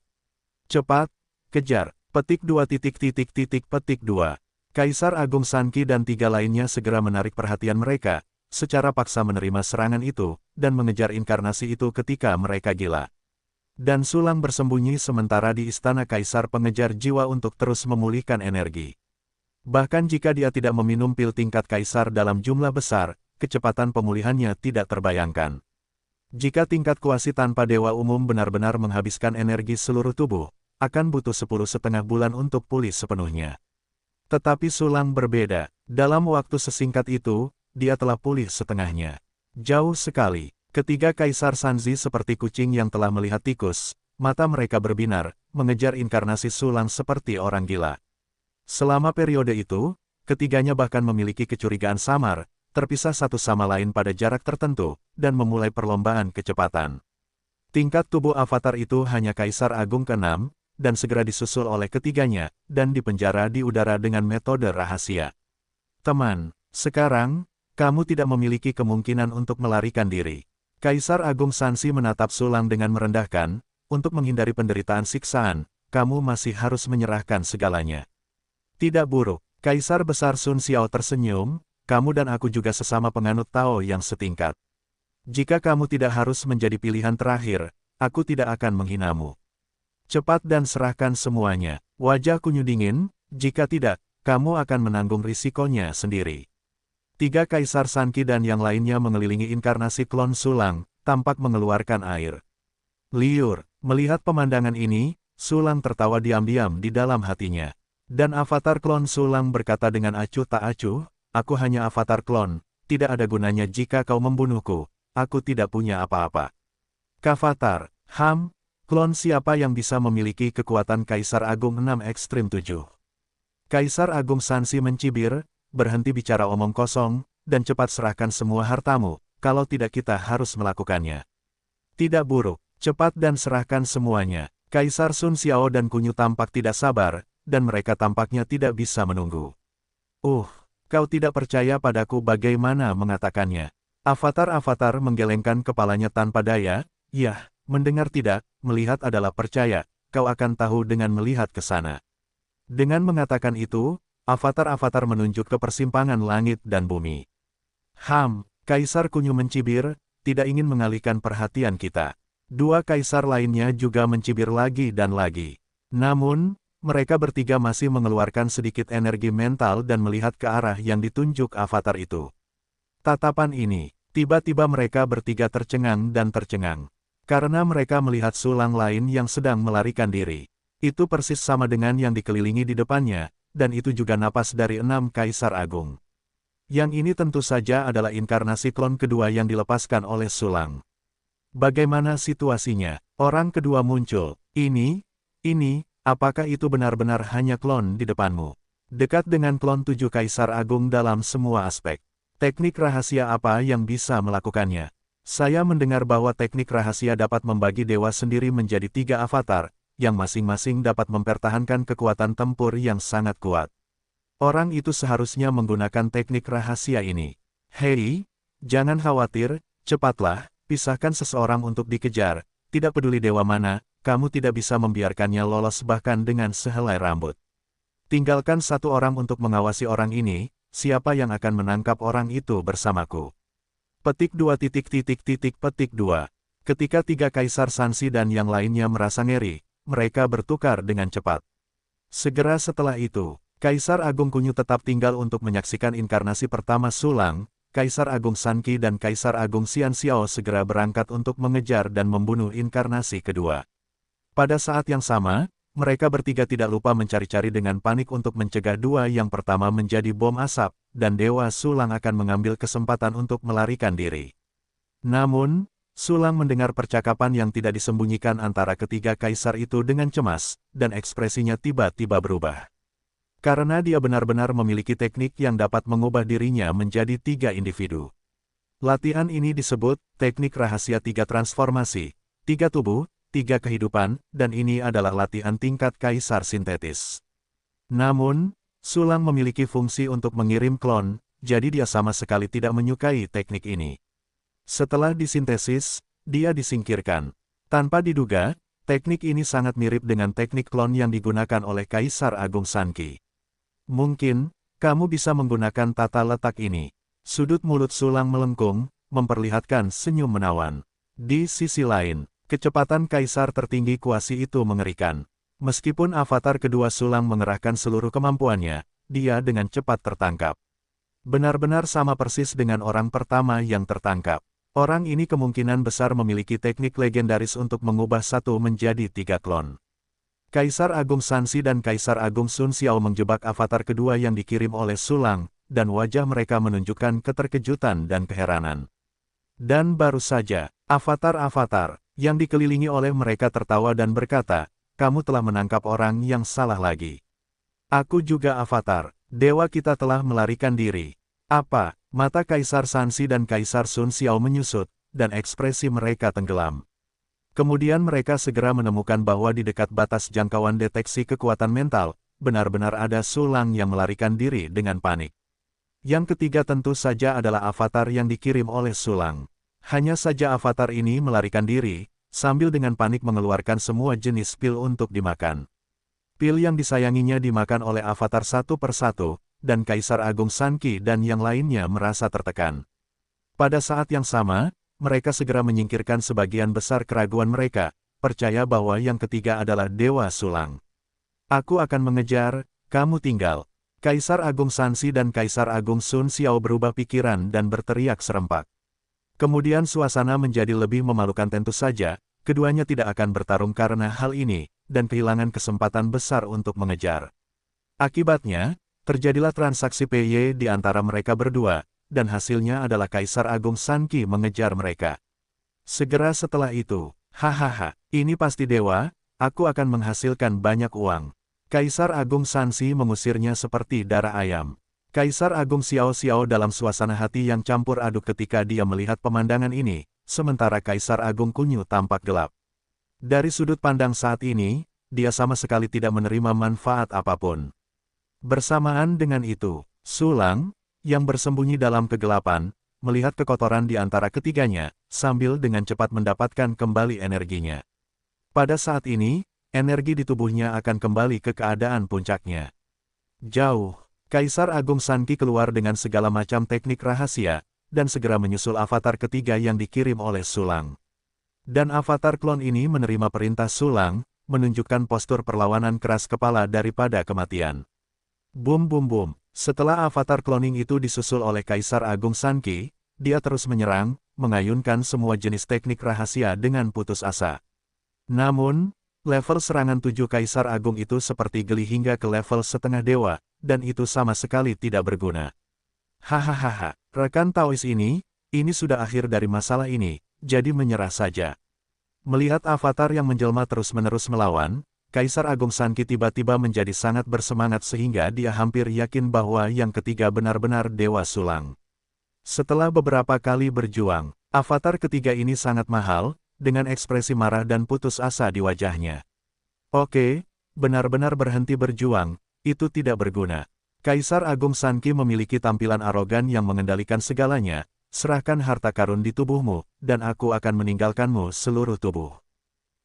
Cepat, kejar, petik 2. Kaisar Agung Sanki dan 3 lainnya segera menarik perhatian mereka, secara paksa menerima serangan itu, dan mengejar inkarnasi itu ketika mereka gila. Dan Su Lang bersembunyi sementara di istana Kaisar pengejar jiwa untuk terus memulihkan energi. Bahkan jika dia tidak meminum pil tingkat Kaisar dalam jumlah besar, kecepatan pemulihannya tidak terbayangkan. Jika tingkat kuasi tanpa Dewa Umum benar-benar menghabiskan energi seluruh tubuh, akan butuh 10,5 bulan untuk pulih sepenuhnya. Tetapi Su Lang berbeda, dalam waktu sesingkat itu, dia telah pulih setengahnya. Jauh sekali, ketiga Kaisar Sanzi seperti kucing yang telah melihat tikus, mata mereka berbinar, mengejar inkarnasi Su Lang seperti orang gila. Selama periode itu, ketiganya bahkan memiliki kecurigaan samar, terpisah satu sama lain pada jarak tertentu, dan memulai perlombaan kecepatan. Tingkat tubuh avatar itu hanya Kaisar Agung ke-6, dan segera disusul oleh ketiganya, dan dipenjara di udara dengan metode rahasia. Teman, sekarang, kamu tidak memiliki kemungkinan untuk melarikan diri. Kaisar Agung Sansi menatap Su Lang dengan merendahkan, untuk menghindari penderitaan siksaan, kamu masih harus menyerahkan segalanya. Tidak buruk, Kaisar Besar Sun Xiao tersenyum, kamu dan aku juga sesama penganut Tao yang setingkat. Jika kamu tidak harus menjadi pilihan terakhir, aku tidak akan menghinamu. Cepat dan serahkan semuanya, wajah Kunyu dingin, jika tidak, kamu akan menanggung risikonya sendiri. 3 Kaisar Sanki dan yang lainnya mengelilingi inkarnasi klon Su Lang, tampak mengeluarkan air liur. Melihat pemandangan ini, Su Lang tertawa diam-diam di dalam hatinya. Dan avatar klon Su Lang berkata dengan acuh tak acuh, aku hanya avatar klon, tidak ada gunanya jika kau membunuhku, aku tidak punya apa-apa. Kavatar, klon siapa yang bisa memiliki kekuatan Kaisar Agung 6 Ekstrim 7? Kaisar Agung Sansi mencibir, berhenti bicara omong kosong, dan cepat serahkan semua hartamu, kalau tidak kita harus melakukannya. Tidak buruk, cepat dan serahkan semuanya. Kaisar Sun Xiao dan Kunyu tampak tidak sabar, dan mereka tampaknya tidak bisa menunggu. Kau tidak percaya padaku bagaimana mengatakannya? Avatar-avatar menggelengkan kepalanya tanpa daya, yah, mendengar tidak, melihat adalah percaya, kau akan tahu dengan melihat ke sana. Dengan mengatakan itu, avatar-avatar menunjuk ke persimpangan langit dan bumi. Kaisar Kunyu mencibir, tidak ingin mengalihkan perhatian kita. 2 kaisar lainnya juga mencibir lagi dan lagi. Namun, mereka bertiga masih mengeluarkan sedikit energi mental dan melihat ke arah yang ditunjuk avatar itu. Tatapan ini, tiba-tiba mereka bertiga tercengang dan tercengang. Karena mereka melihat Su Lang lain yang sedang melarikan diri. Itu persis sama dengan yang dikelilingi di depannya, dan itu juga napas dari 6 Kaisar Agung. Yang ini tentu saja adalah inkarnasi klon kedua yang dilepaskan oleh Su Lang. Bagaimana situasinya? Orang kedua muncul. Ini, apakah itu benar-benar hanya klon di depanmu? Dekat dengan klon 7 Kaisar Agung dalam semua aspek. Teknik rahasia apa yang bisa melakukannya? Saya mendengar bahwa teknik rahasia dapat membagi dewa sendiri menjadi 3 avatar, yang masing-masing dapat mempertahankan kekuatan tempur yang sangat kuat. Orang itu seharusnya menggunakan teknik rahasia ini. Hei, jangan khawatir, cepatlah, pisahkan seseorang untuk dikejar, tidak peduli dewa mana, kamu tidak bisa membiarkannya lolos bahkan dengan sehelai rambut. Tinggalkan 1 orang untuk mengawasi orang ini, siapa yang akan menangkap orang itu bersamaku? Petik 2. Ketika 3 Kaisar Sansi dan yang lainnya merasa ngeri, mereka bertukar dengan cepat. Segera setelah itu, Kaisar Agung Kunyu tetap tinggal untuk menyaksikan inkarnasi pertama Su Lang. Kaisar Agung Sanki dan Kaisar Agung Xian Xiao segera berangkat untuk mengejar dan membunuh inkarnasi kedua. Pada saat yang sama, mereka bertiga tidak lupa mencari-cari dengan panik untuk mencegah 2 yang pertama menjadi bom asap, dan Dewa Su Lang akan mengambil kesempatan untuk melarikan diri. Namun, Sulang mendengar percakapan yang tidak disembunyikan antara ketiga kaisar itu dengan cemas, dan ekspresinya tiba-tiba berubah. Karena dia benar-benar memiliki teknik yang dapat mengubah dirinya menjadi tiga individu. Latihan ini disebut teknik rahasia tiga transformasi, tiga tubuh, tiga kehidupan, dan ini adalah latihan tingkat kaisar sintetis. Namun, Sulang memiliki fungsi untuk mengirim klon, jadi dia sama sekali tidak menyukai teknik ini. Setelah disintesis, dia disingkirkan. Tanpa diduga, teknik ini sangat mirip dengan teknik klon yang digunakan oleh Kaisar Agung Sanqi. Mungkin, kamu bisa menggunakan tata letak ini. Sudut mulut Sulang melengkung, memperlihatkan senyum menawan. Di sisi lain, kecepatan Kaisar tertinggi kuasi itu mengerikan. Meskipun avatar kedua Sulang mengerahkan seluruh kemampuannya, dia dengan cepat tertangkap. Benar-benar sama persis dengan orang pertama yang tertangkap. Orang ini kemungkinan besar memiliki teknik legendaris untuk mengubah satu menjadi tiga klon. Kaisar Agung Sansi dan Kaisar Agung Sun Xiao menjebak avatar kedua yang dikirim oleh Sulang, dan wajah mereka menunjukkan keterkejutan dan keheranan. Dan baru saja, avatar-avatar yang dikelilingi oleh mereka tertawa dan berkata, "Kamu telah menangkap orang yang salah lagi. Aku juga avatar, dewa kita telah melarikan diri." Apa? Mata Kaisar Sansi dan Kaisar Sun Xiao menyusut, dan ekspresi mereka tenggelam. Kemudian mereka segera menemukan bahwa di dekat batas jangkauan deteksi kekuatan mental, benar-benar ada Sulang yang melarikan diri dengan panik. Yang ketiga tentu saja adalah avatar yang dikirim oleh Sulang. Hanya saja avatar ini melarikan diri, sambil dengan panik mengeluarkan semua jenis pil untuk dimakan. Pil yang disayanginya dimakan oleh avatar satu persatu, dan Kaisar Agung Sanqi dan yang lainnya merasa tertekan. Pada saat yang sama, mereka segera menyingkirkan sebagian besar keraguan mereka, percaya bahwa yang ketiga adalah Dewa Sulang. "Aku akan mengejar, kamu tinggal." Kaisar Agung Sansi dan Kaisar Agung Sun Xiao berubah pikiran dan berteriak serempak. Kemudian suasana menjadi lebih memalukan tentu saja, keduanya tidak akan bertarung karena hal ini, dan kehilangan kesempatan besar untuk mengejar. Akibatnya, terjadilah transaksi PY di antara mereka berdua, dan hasilnya adalah Kaisar Agung Sanqi mengejar mereka. Segera setelah itu, hahaha, ini pasti dewa, aku akan menghasilkan banyak uang. Kaisar Agung Sansi mengusirnya seperti darah ayam. Kaisar Agung Xiao Xiao dalam suasana hati yang campur aduk ketika dia melihat pemandangan ini, sementara Kaisar Agung Kunyu tampak gelap. Dari sudut pandang saat ini, dia sama sekali tidak menerima manfaat apapun. Bersamaan dengan itu, Sulang, yang bersembunyi dalam kegelapan, melihat kekotoran di antara ketiganya, sambil dengan cepat mendapatkan kembali energinya. Pada saat ini, energi di tubuhnya akan kembali ke keadaan puncaknya. Jauh, Kaisar Agung Sanqi keluar dengan segala macam teknik rahasia, dan segera menyusul avatar ketiga yang dikirim oleh Sulang. Dan avatar klon ini menerima perintah Sulang, menunjukkan postur perlawanan keras kepala daripada kematian. Bum bum bum, setelah avatar cloning itu disusul oleh Kaisar Agung Sanqi, dia terus menyerang, mengayunkan semua jenis teknik rahasia dengan putus asa. Namun, level serangan 7 Kaisar Agung itu seperti geli hingga ke level setengah dewa, dan itu sama sekali tidak berguna. Hahaha, rekan Taois ini sudah akhir dari masalah ini, jadi menyerah saja. Melihat avatar yang menjelma terus-menerus melawan, Kaisar Agung Sanqi tiba-tiba menjadi sangat bersemangat sehingga dia hampir yakin bahwa yang ketiga benar-benar Dewa Sulang. Setelah beberapa kali berjuang, avatar ketiga ini sangat mahal, dengan ekspresi marah dan putus asa di wajahnya. Oke, benar-benar berhenti berjuang, itu tidak berguna. Kaisar Agung Sanqi memiliki tampilan arogan yang mengendalikan segalanya, serahkan harta karun di tubuhmu, dan aku akan meninggalkanmu seluruh tubuh.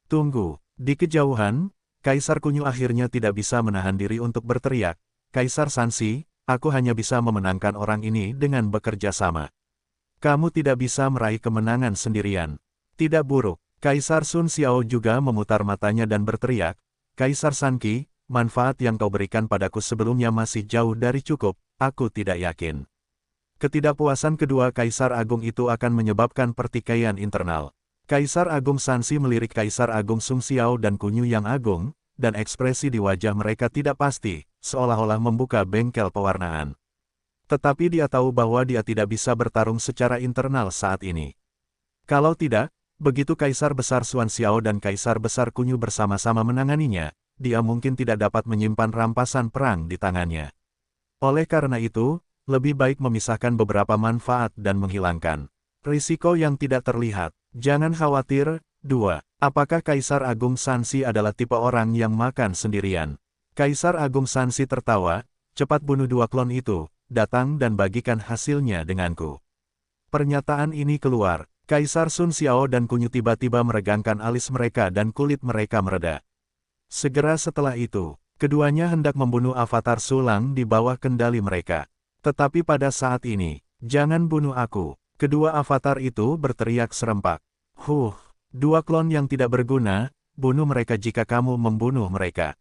Tunggu, di kejauhan, Kaisar Kunyu akhirnya tidak bisa menahan diri untuk berteriak, Kaisar Sansi, aku hanya bisa memenangkan orang ini dengan bekerja sama. Kamu tidak bisa meraih kemenangan sendirian. Tidak buruk, Kaisar Sun Xiao juga memutar matanya dan berteriak, Kaisar Sanqi, manfaat yang kau berikan padaku sebelumnya masih jauh dari cukup, aku tidak yakin. Ketidakpuasan kedua Kaisar Agung itu akan menyebabkan pertikaian internal. Kaisar Agung Sansi melirik Kaisar Agung Sun Xiao dan Kunyu yang agung, dan ekspresi di wajah mereka tidak pasti, seolah-olah membuka bengkel pewarnaan. Tetapi dia tahu bahwa dia tidak bisa bertarung secara internal saat ini. Kalau tidak, begitu Kaisar Besar Xuan Xiao dan Kaisar Besar Kunyu bersama-sama menanganinya, dia mungkin tidak dapat menyimpan rampasan perang di tangannya. Oleh karena itu, lebih baik memisahkan beberapa manfaat dan menghilangkan risiko yang tidak terlihat. Jangan khawatir. 2. Apakah Kaisar Agung Sanxi adalah tipe orang yang makan sendirian? Kaisar Agung Sanxi tertawa, cepat bunuh 2 klon itu, datang dan bagikan hasilnya denganku. Pernyataan ini keluar, Kaisar Sun Xiao dan Kunyu tiba-tiba meregangkan alis mereka dan kulit mereka mereda. Segera setelah itu, keduanya hendak membunuh avatar Sulang di bawah kendali mereka. Tetapi pada saat ini, jangan bunuh aku. Kedua avatar itu berteriak serempak. 2 klon yang tidak berguna, bunuh mereka jika kamu membunuh mereka.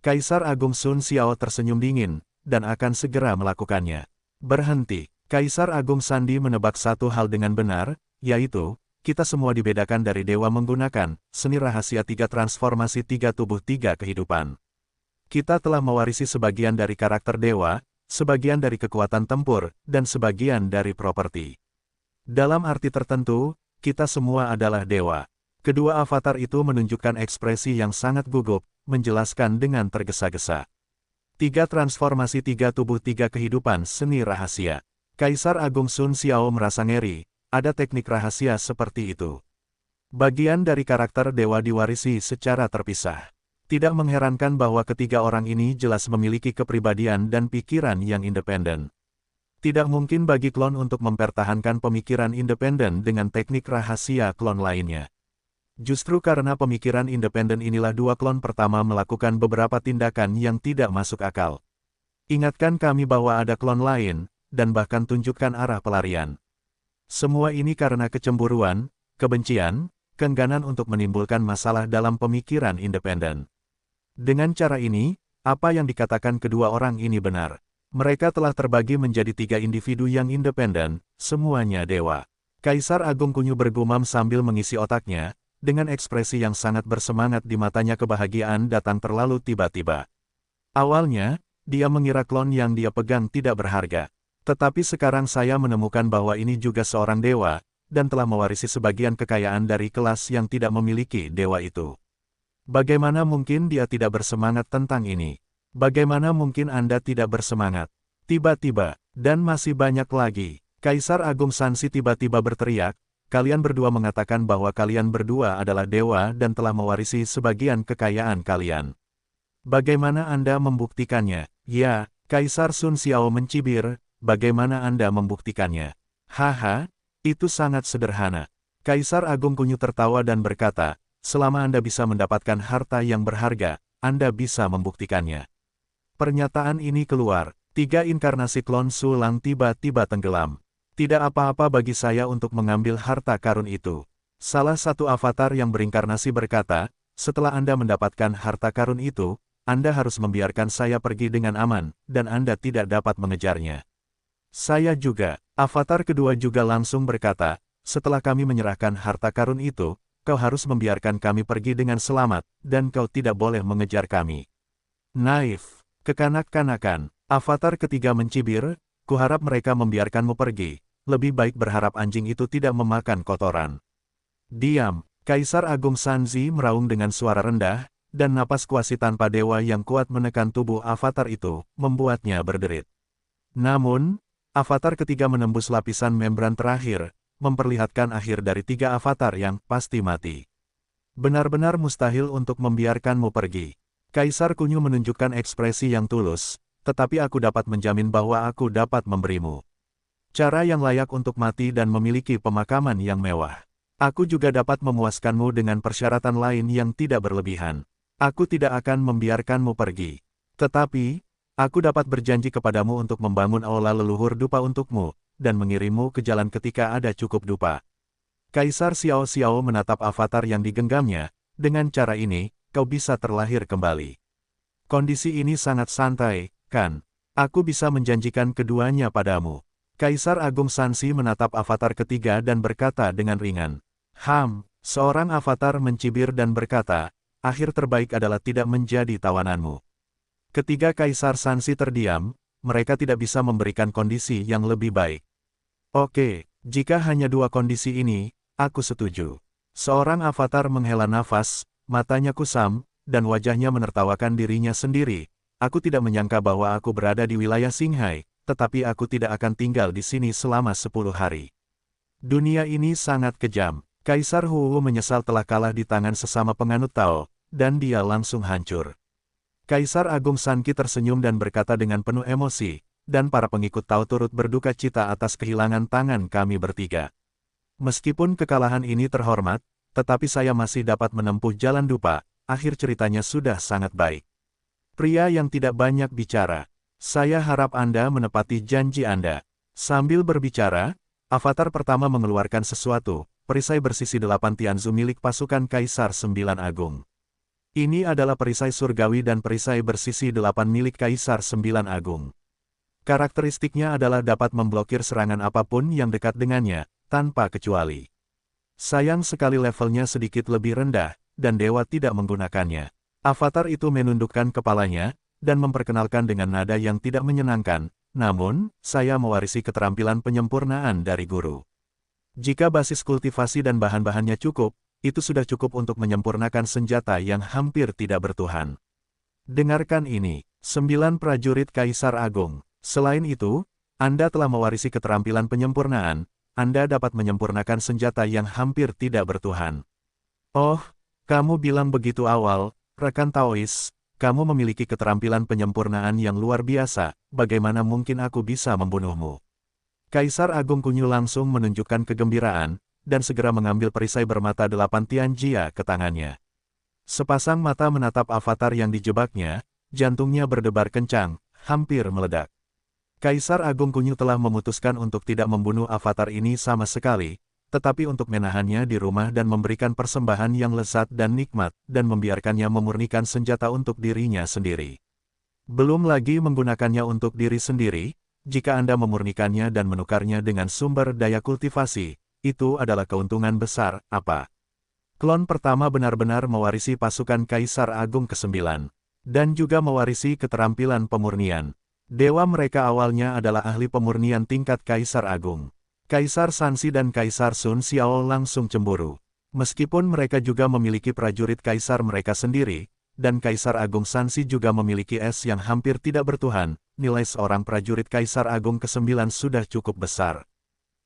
Kaisar Agung Sun Xiao tersenyum dingin, dan akan segera melakukannya. Berhenti. Kaisar Agung Sandi menebak satu hal dengan benar, yaitu, kita semua dibedakan dari dewa menggunakan seni rahasia 3 transformasi 3 tubuh 3 kehidupan. Kita telah mewarisi sebagian dari karakter dewa, sebagian dari kekuatan tempur, dan sebagian dari properti. Dalam arti tertentu, kita semua adalah dewa. Kedua avatar itu menunjukkan ekspresi yang sangat gugup, menjelaskan dengan tergesa-gesa. 3 transformasi 3 tubuh 3 kehidupan seni rahasia. Kaisar Agung Sun Xiao merasa ngeri, ada teknik rahasia seperti itu. Bagian dari karakter dewa diwarisi secara terpisah. Tidak mengherankan bahwa ketiga orang ini jelas memiliki kepribadian dan pikiran yang independen. Tidak mungkin bagi klon untuk mempertahankan pemikiran independen dengan teknik rahasia klon lainnya. Justru karena pemikiran independen inilah 2 klon pertama melakukan beberapa tindakan yang tidak masuk akal. Ingatkan kami bahwa ada klon lain, dan bahkan tunjukkan arah pelarian. Semua ini karena kecemburuan, kebencian, keengganan untuk menimbulkan masalah dalam pemikiran independen. Dengan cara ini, apa yang dikatakan kedua orang ini benar. Mereka telah terbagi menjadi 3 individu yang independen, semuanya dewa. Kaisar Agung Kunyu bergumam sambil mengisi otaknya, dengan ekspresi yang sangat bersemangat di matanya. Kebahagiaan datang terlalu tiba-tiba. Awalnya, dia mengira klon yang dia pegang tidak berharga. Tetapi sekarang saya menemukan bahwa ini juga seorang dewa, dan telah mewarisi sebagian kekayaan dari kelas yang tidak memiliki dewa itu. Bagaimana mungkin dia tidak bersemangat tentang ini? Bagaimana mungkin Anda tidak bersemangat? Tiba-tiba, dan masih banyak lagi, Kaisar Agung Sanxi tiba-tiba berteriak, kalian berdua mengatakan bahwa kalian berdua adalah dewa dan telah mewarisi sebagian kekayaan kalian. Bagaimana Anda membuktikannya? Ya, Kaisar Sun Xiao mencibir, bagaimana Anda membuktikannya? Haha, itu sangat sederhana. Kaisar Agung Kunyu tertawa dan berkata, selama Anda bisa mendapatkan harta yang berharga, Anda bisa membuktikannya. Pernyataan ini keluar, 3 inkarnasi klon Sulang tiba-tiba tenggelam. Tidak apa-apa bagi saya untuk mengambil harta karun itu. Salah satu avatar yang berinkarnasi berkata, setelah Anda mendapatkan harta karun itu, Anda harus membiarkan saya pergi dengan aman, dan Anda tidak dapat mengejarnya. Saya juga. Avatar kedua juga langsung berkata, setelah kami menyerahkan harta karun itu, kau harus membiarkan kami pergi dengan selamat, dan kau tidak boleh mengejar kami. Naif. Kekanak-kanakan, avatar ketiga mencibir, kuharap mereka membiarkanmu pergi, lebih baik berharap anjing itu tidak memakan kotoran. Diam, Kaisar Agung Sanxi meraung dengan suara rendah, dan napas kuasi tanpa dewa yang kuat menekan tubuh avatar itu, membuatnya berderit. Namun, avatar ketiga menembus lapisan membran terakhir, memperlihatkan akhir dari 3 avatar yang pasti mati. Benar-benar mustahil untuk membiarkanmu pergi. Kaisar Kunyu menunjukkan ekspresi yang tulus, tetapi aku dapat menjamin bahwa aku dapat memberimu cara yang layak untuk mati dan memiliki pemakaman yang mewah. Aku juga dapat memuaskanmu dengan persyaratan lain yang tidak berlebihan. Aku tidak akan membiarkanmu pergi. Tetapi, aku dapat berjanji kepadamu untuk membangun aula leluhur dupa untukmu, dan mengirimmu ke jalan ketika ada cukup dupa. Kaisar Xiao Xiao menatap avatar yang digenggamnya, dengan cara ini, kau bisa terlahir kembali. Kondisi ini sangat santai, kan? Aku bisa menjanjikan keduanya padamu. Kaisar Agung Sanxi menatap avatar ketiga dan berkata dengan ringan. Seorang avatar mencibir dan berkata, akhir terbaik adalah tidak menjadi tawananmu. Ketiga Kaisar Sanxi terdiam, mereka tidak bisa memberikan kondisi yang lebih baik. Oke, jika hanya 2 kondisi ini, aku setuju. Seorang avatar menghela nafas, matanya kusam, dan wajahnya menertawakan dirinya sendiri. Aku tidak menyangka bahwa aku berada di wilayah Qinghai, tetapi aku tidak akan tinggal di sini selama 10 hari. Dunia ini sangat kejam. Kaisar Huwu menyesal telah kalah di tangan sesama penganut Tao, dan dia langsung hancur. Kaisar Agung Sanqi tersenyum dan berkata dengan penuh emosi, dan para pengikut Tao turut berduka cita atas kehilangan tangan kami bertiga. Meskipun kekalahan ini terhormat, tetapi saya masih dapat menempuh jalan dupa, akhir ceritanya sudah sangat baik. Pria yang tidak banyak bicara, saya harap Anda menepati janji Anda. Sambil berbicara, avatar pertama mengeluarkan sesuatu, perisai bersisi 8 Tianzu milik pasukan Kaisar 9 Agung. Ini adalah perisai surgawi dan perisai bersisi 8 milik Kaisar 9 Agung. Karakteristiknya adalah dapat memblokir serangan apapun yang dekat dengannya, tanpa kecuali. Sayang sekali levelnya sedikit lebih rendah, dan dewa tidak menggunakannya. Avatar itu menundukkan kepalanya, dan memperkenalkan dengan nada yang tidak menyenangkan, namun, saya mewarisi keterampilan penyempurnaan dari guru. Jika basis kultivasi dan bahan-bahannya cukup, itu sudah cukup untuk menyempurnakan senjata yang hampir tidak bertuhan. Dengarkan ini, 9 prajurit Kaisar Agung. Selain itu, Anda telah mewarisi keterampilan penyempurnaan, Anda dapat menyempurnakan senjata yang hampir tidak bertuhan. Oh, kamu bilang begitu awal, rekan Taois, kamu memiliki keterampilan penyempurnaan yang luar biasa, bagaimana mungkin aku bisa membunuhmu? Kaisar Agung Kunyu langsung menunjukkan kegembiraan, dan segera mengambil perisai bermata 8 Tianjia ke tangannya. Sepasang mata menatap avatar yang dijebaknya, jantungnya berdebar kencang, hampir meledak. Kaisar Agung Kunyu telah memutuskan untuk tidak membunuh avatar ini sama sekali, tetapi untuk menahannya di rumah dan memberikan persembahan yang lezat dan nikmat, dan membiarkannya memurnikan senjata untuk dirinya sendiri. Belum lagi menggunakannya untuk diri sendiri, jika Anda memurnikannya dan menukarnya dengan sumber daya kultivasi, itu adalah keuntungan besar, apa? Klon pertama benar-benar mewarisi pasukan Kaisar Agung ke-9, dan juga mewarisi keterampilan pemurnian. Dewa mereka awalnya adalah ahli pemurnian tingkat Kaisar Agung. Kaisar Sanxi dan Kaisar Sun Xiao langsung cemburu. Meskipun mereka juga memiliki prajurit kaisar mereka sendiri, dan Kaisar Agung Sanxi juga memiliki es yang hampir tidak bertuhan, nilai seorang prajurit Kaisar Agung ke-9 sudah cukup besar.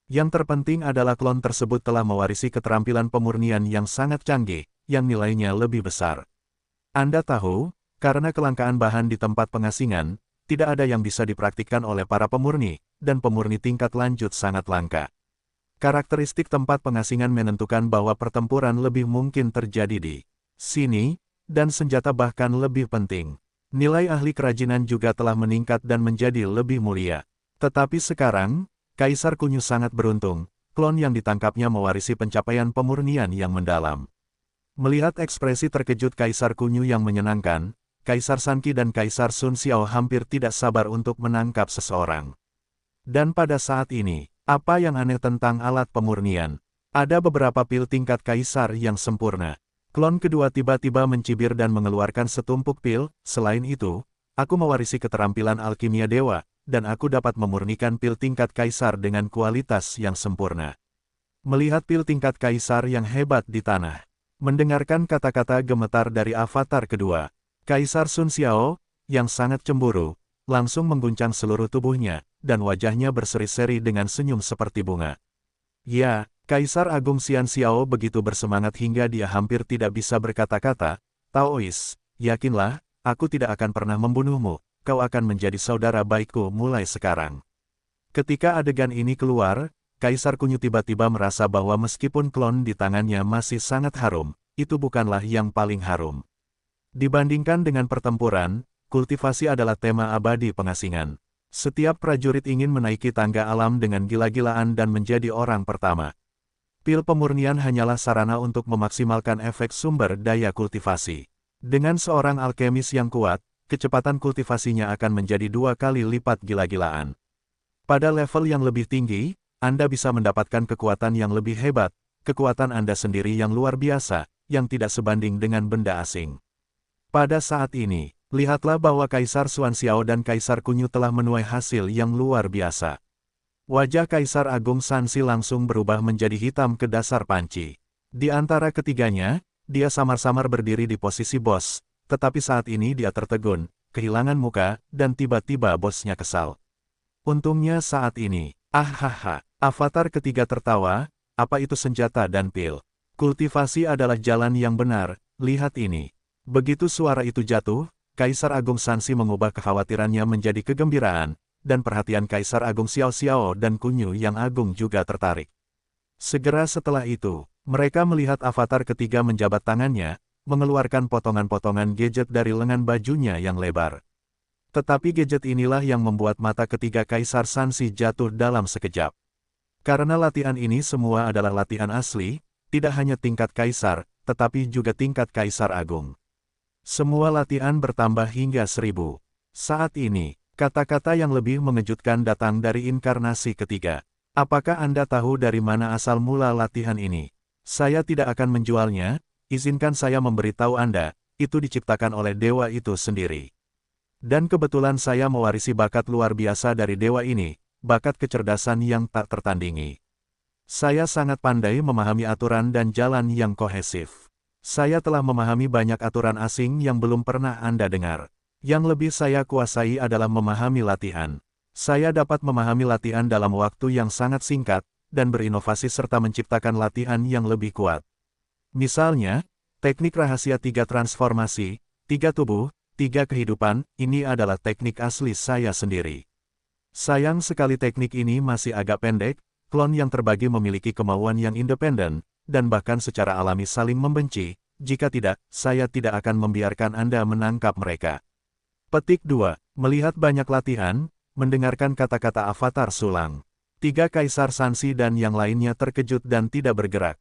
Yang terpenting adalah klon tersebut telah mewarisi keterampilan pemurnian yang sangat canggih, yang nilainya lebih besar. Anda tahu, karena kelangkaan bahan di tempat pengasingan, tidak ada yang bisa dipraktikkan oleh para pemurni, dan pemurni tingkat lanjut sangat langka. Karakteristik tempat pengasingan menentukan bahwa pertempuran lebih mungkin terjadi di sini, dan senjata bahkan lebih penting. Nilai ahli kerajinan juga telah meningkat dan menjadi lebih mulia. Tetapi sekarang, Kaisar Kunyu sangat beruntung, klon yang ditangkapnya mewarisi pencapaian pemurnian yang mendalam. Melihat ekspresi terkejut Kaisar Kunyu yang menyenangkan, Kaisar Sanqi dan Kaisar Sun Xiao hampir tidak sabar untuk menangkap seseorang. Dan pada saat ini, apa yang aneh tentang alat pemurnian? Ada beberapa pil tingkat Kaisar yang sempurna. Klon kedua tiba-tiba mencibir dan mengeluarkan setumpuk pil. Selain itu, aku mewarisi keterampilan alkimia dewa, dan aku dapat memurnikan pil tingkat Kaisar dengan kualitas yang sempurna. Melihat pil tingkat Kaisar yang hebat di tanah, mendengarkan kata-kata gemetar dari avatar kedua, Kaisar Sun Xiao, yang sangat cemburu, langsung mengguncang seluruh tubuhnya, dan wajahnya berseri-seri dengan senyum seperti bunga. Ya, Kaisar Agung Xian Xiao begitu bersemangat hingga dia hampir tidak bisa berkata-kata. Taois, yakinlah, aku tidak akan pernah membunuhmu, kau akan menjadi saudara baikku mulai sekarang. Ketika adegan ini keluar, Kaisar Kunyu tiba-tiba merasa bahwa meskipun klon di tangannya masih sangat harum, itu bukanlah yang paling harum. Dibandingkan dengan pertempuran, kultivasi adalah tema abadi pengasingan. Setiap prajurit ingin menaiki tangga alam dengan gila-gilaan dan menjadi orang pertama. Pil pemurnian hanyalah sarana untuk memaksimalkan efek sumber daya kultivasi. Dengan seorang alkemis yang kuat, kecepatan kultivasinya akan menjadi 2 kali lipat gila-gilaan. Pada level yang lebih tinggi, Anda bisa mendapatkan kekuatan yang lebih hebat, kekuatan Anda sendiri yang luar biasa, yang tidak sebanding dengan benda asing. Pada saat ini, lihatlah bahwa Kaisar Xuan Xiao dan Kaisar Kunyu telah menuai hasil yang luar biasa. Wajah Kaisar Agung Sanxi langsung berubah menjadi hitam ke dasar panci. Di antara ketiganya, dia samar-samar berdiri di posisi bos, tetapi saat ini dia tertegun, kehilangan muka, dan tiba-tiba bosnya kesal. Untungnya saat ini, avatar ketiga tertawa, apa itu senjata dan pil? Kultivasi adalah jalan yang benar, lihat ini. Begitu suara itu jatuh, Kaisar Agung Sansi mengubah kekhawatirannya menjadi kegembiraan, dan perhatian Kaisar Agung Xiao Xiao dan Kunyu yang agung juga tertarik. Segera setelah itu, mereka melihat avatar ketiga menjabat tangannya, mengeluarkan potongan-potongan gadget dari lengan bajunya yang lebar. Tetapi gadget inilah yang membuat mata ketiga Kaisar Sansi jatuh dalam sekejap. Karena latihan ini semua adalah latihan asli, tidak hanya tingkat Kaisar, tetapi juga tingkat Kaisar Agung. Semua latihan bertambah hingga 1000. Saat ini, kata-kata yang lebih mengejutkan datang dari inkarnasi ketiga. Apakah Anda tahu dari mana asal mula latihan ini? Saya tidak akan menjualnya, izinkan saya memberitahu Anda, itu diciptakan oleh dewa itu sendiri. Dan kebetulan saya mewarisi bakat luar biasa dari dewa ini, bakat kecerdasan yang tak tertandingi. Saya sangat pandai memahami aturan dan jalan yang kohesif. Saya telah memahami banyak aturan asing yang belum pernah Anda dengar. Yang lebih saya kuasai adalah memahami latihan. Saya dapat memahami latihan dalam waktu yang sangat singkat, dan berinovasi serta menciptakan latihan yang lebih kuat. Misalnya, teknik rahasia 3 transformasi, 3 tubuh, 3 kehidupan, ini adalah teknik asli saya sendiri. Sayang sekali teknik ini masih agak pendek, klon yang terbagi memiliki kemauan yang independen, dan bahkan secara alami saling membenci, jika tidak, saya tidak akan membiarkan Anda menangkap mereka. Petik 2. Melihat banyak latihan, mendengarkan kata-kata avatar sulang. 3 Kaisar Sansi dan yang lainnya terkejut dan tidak bergerak.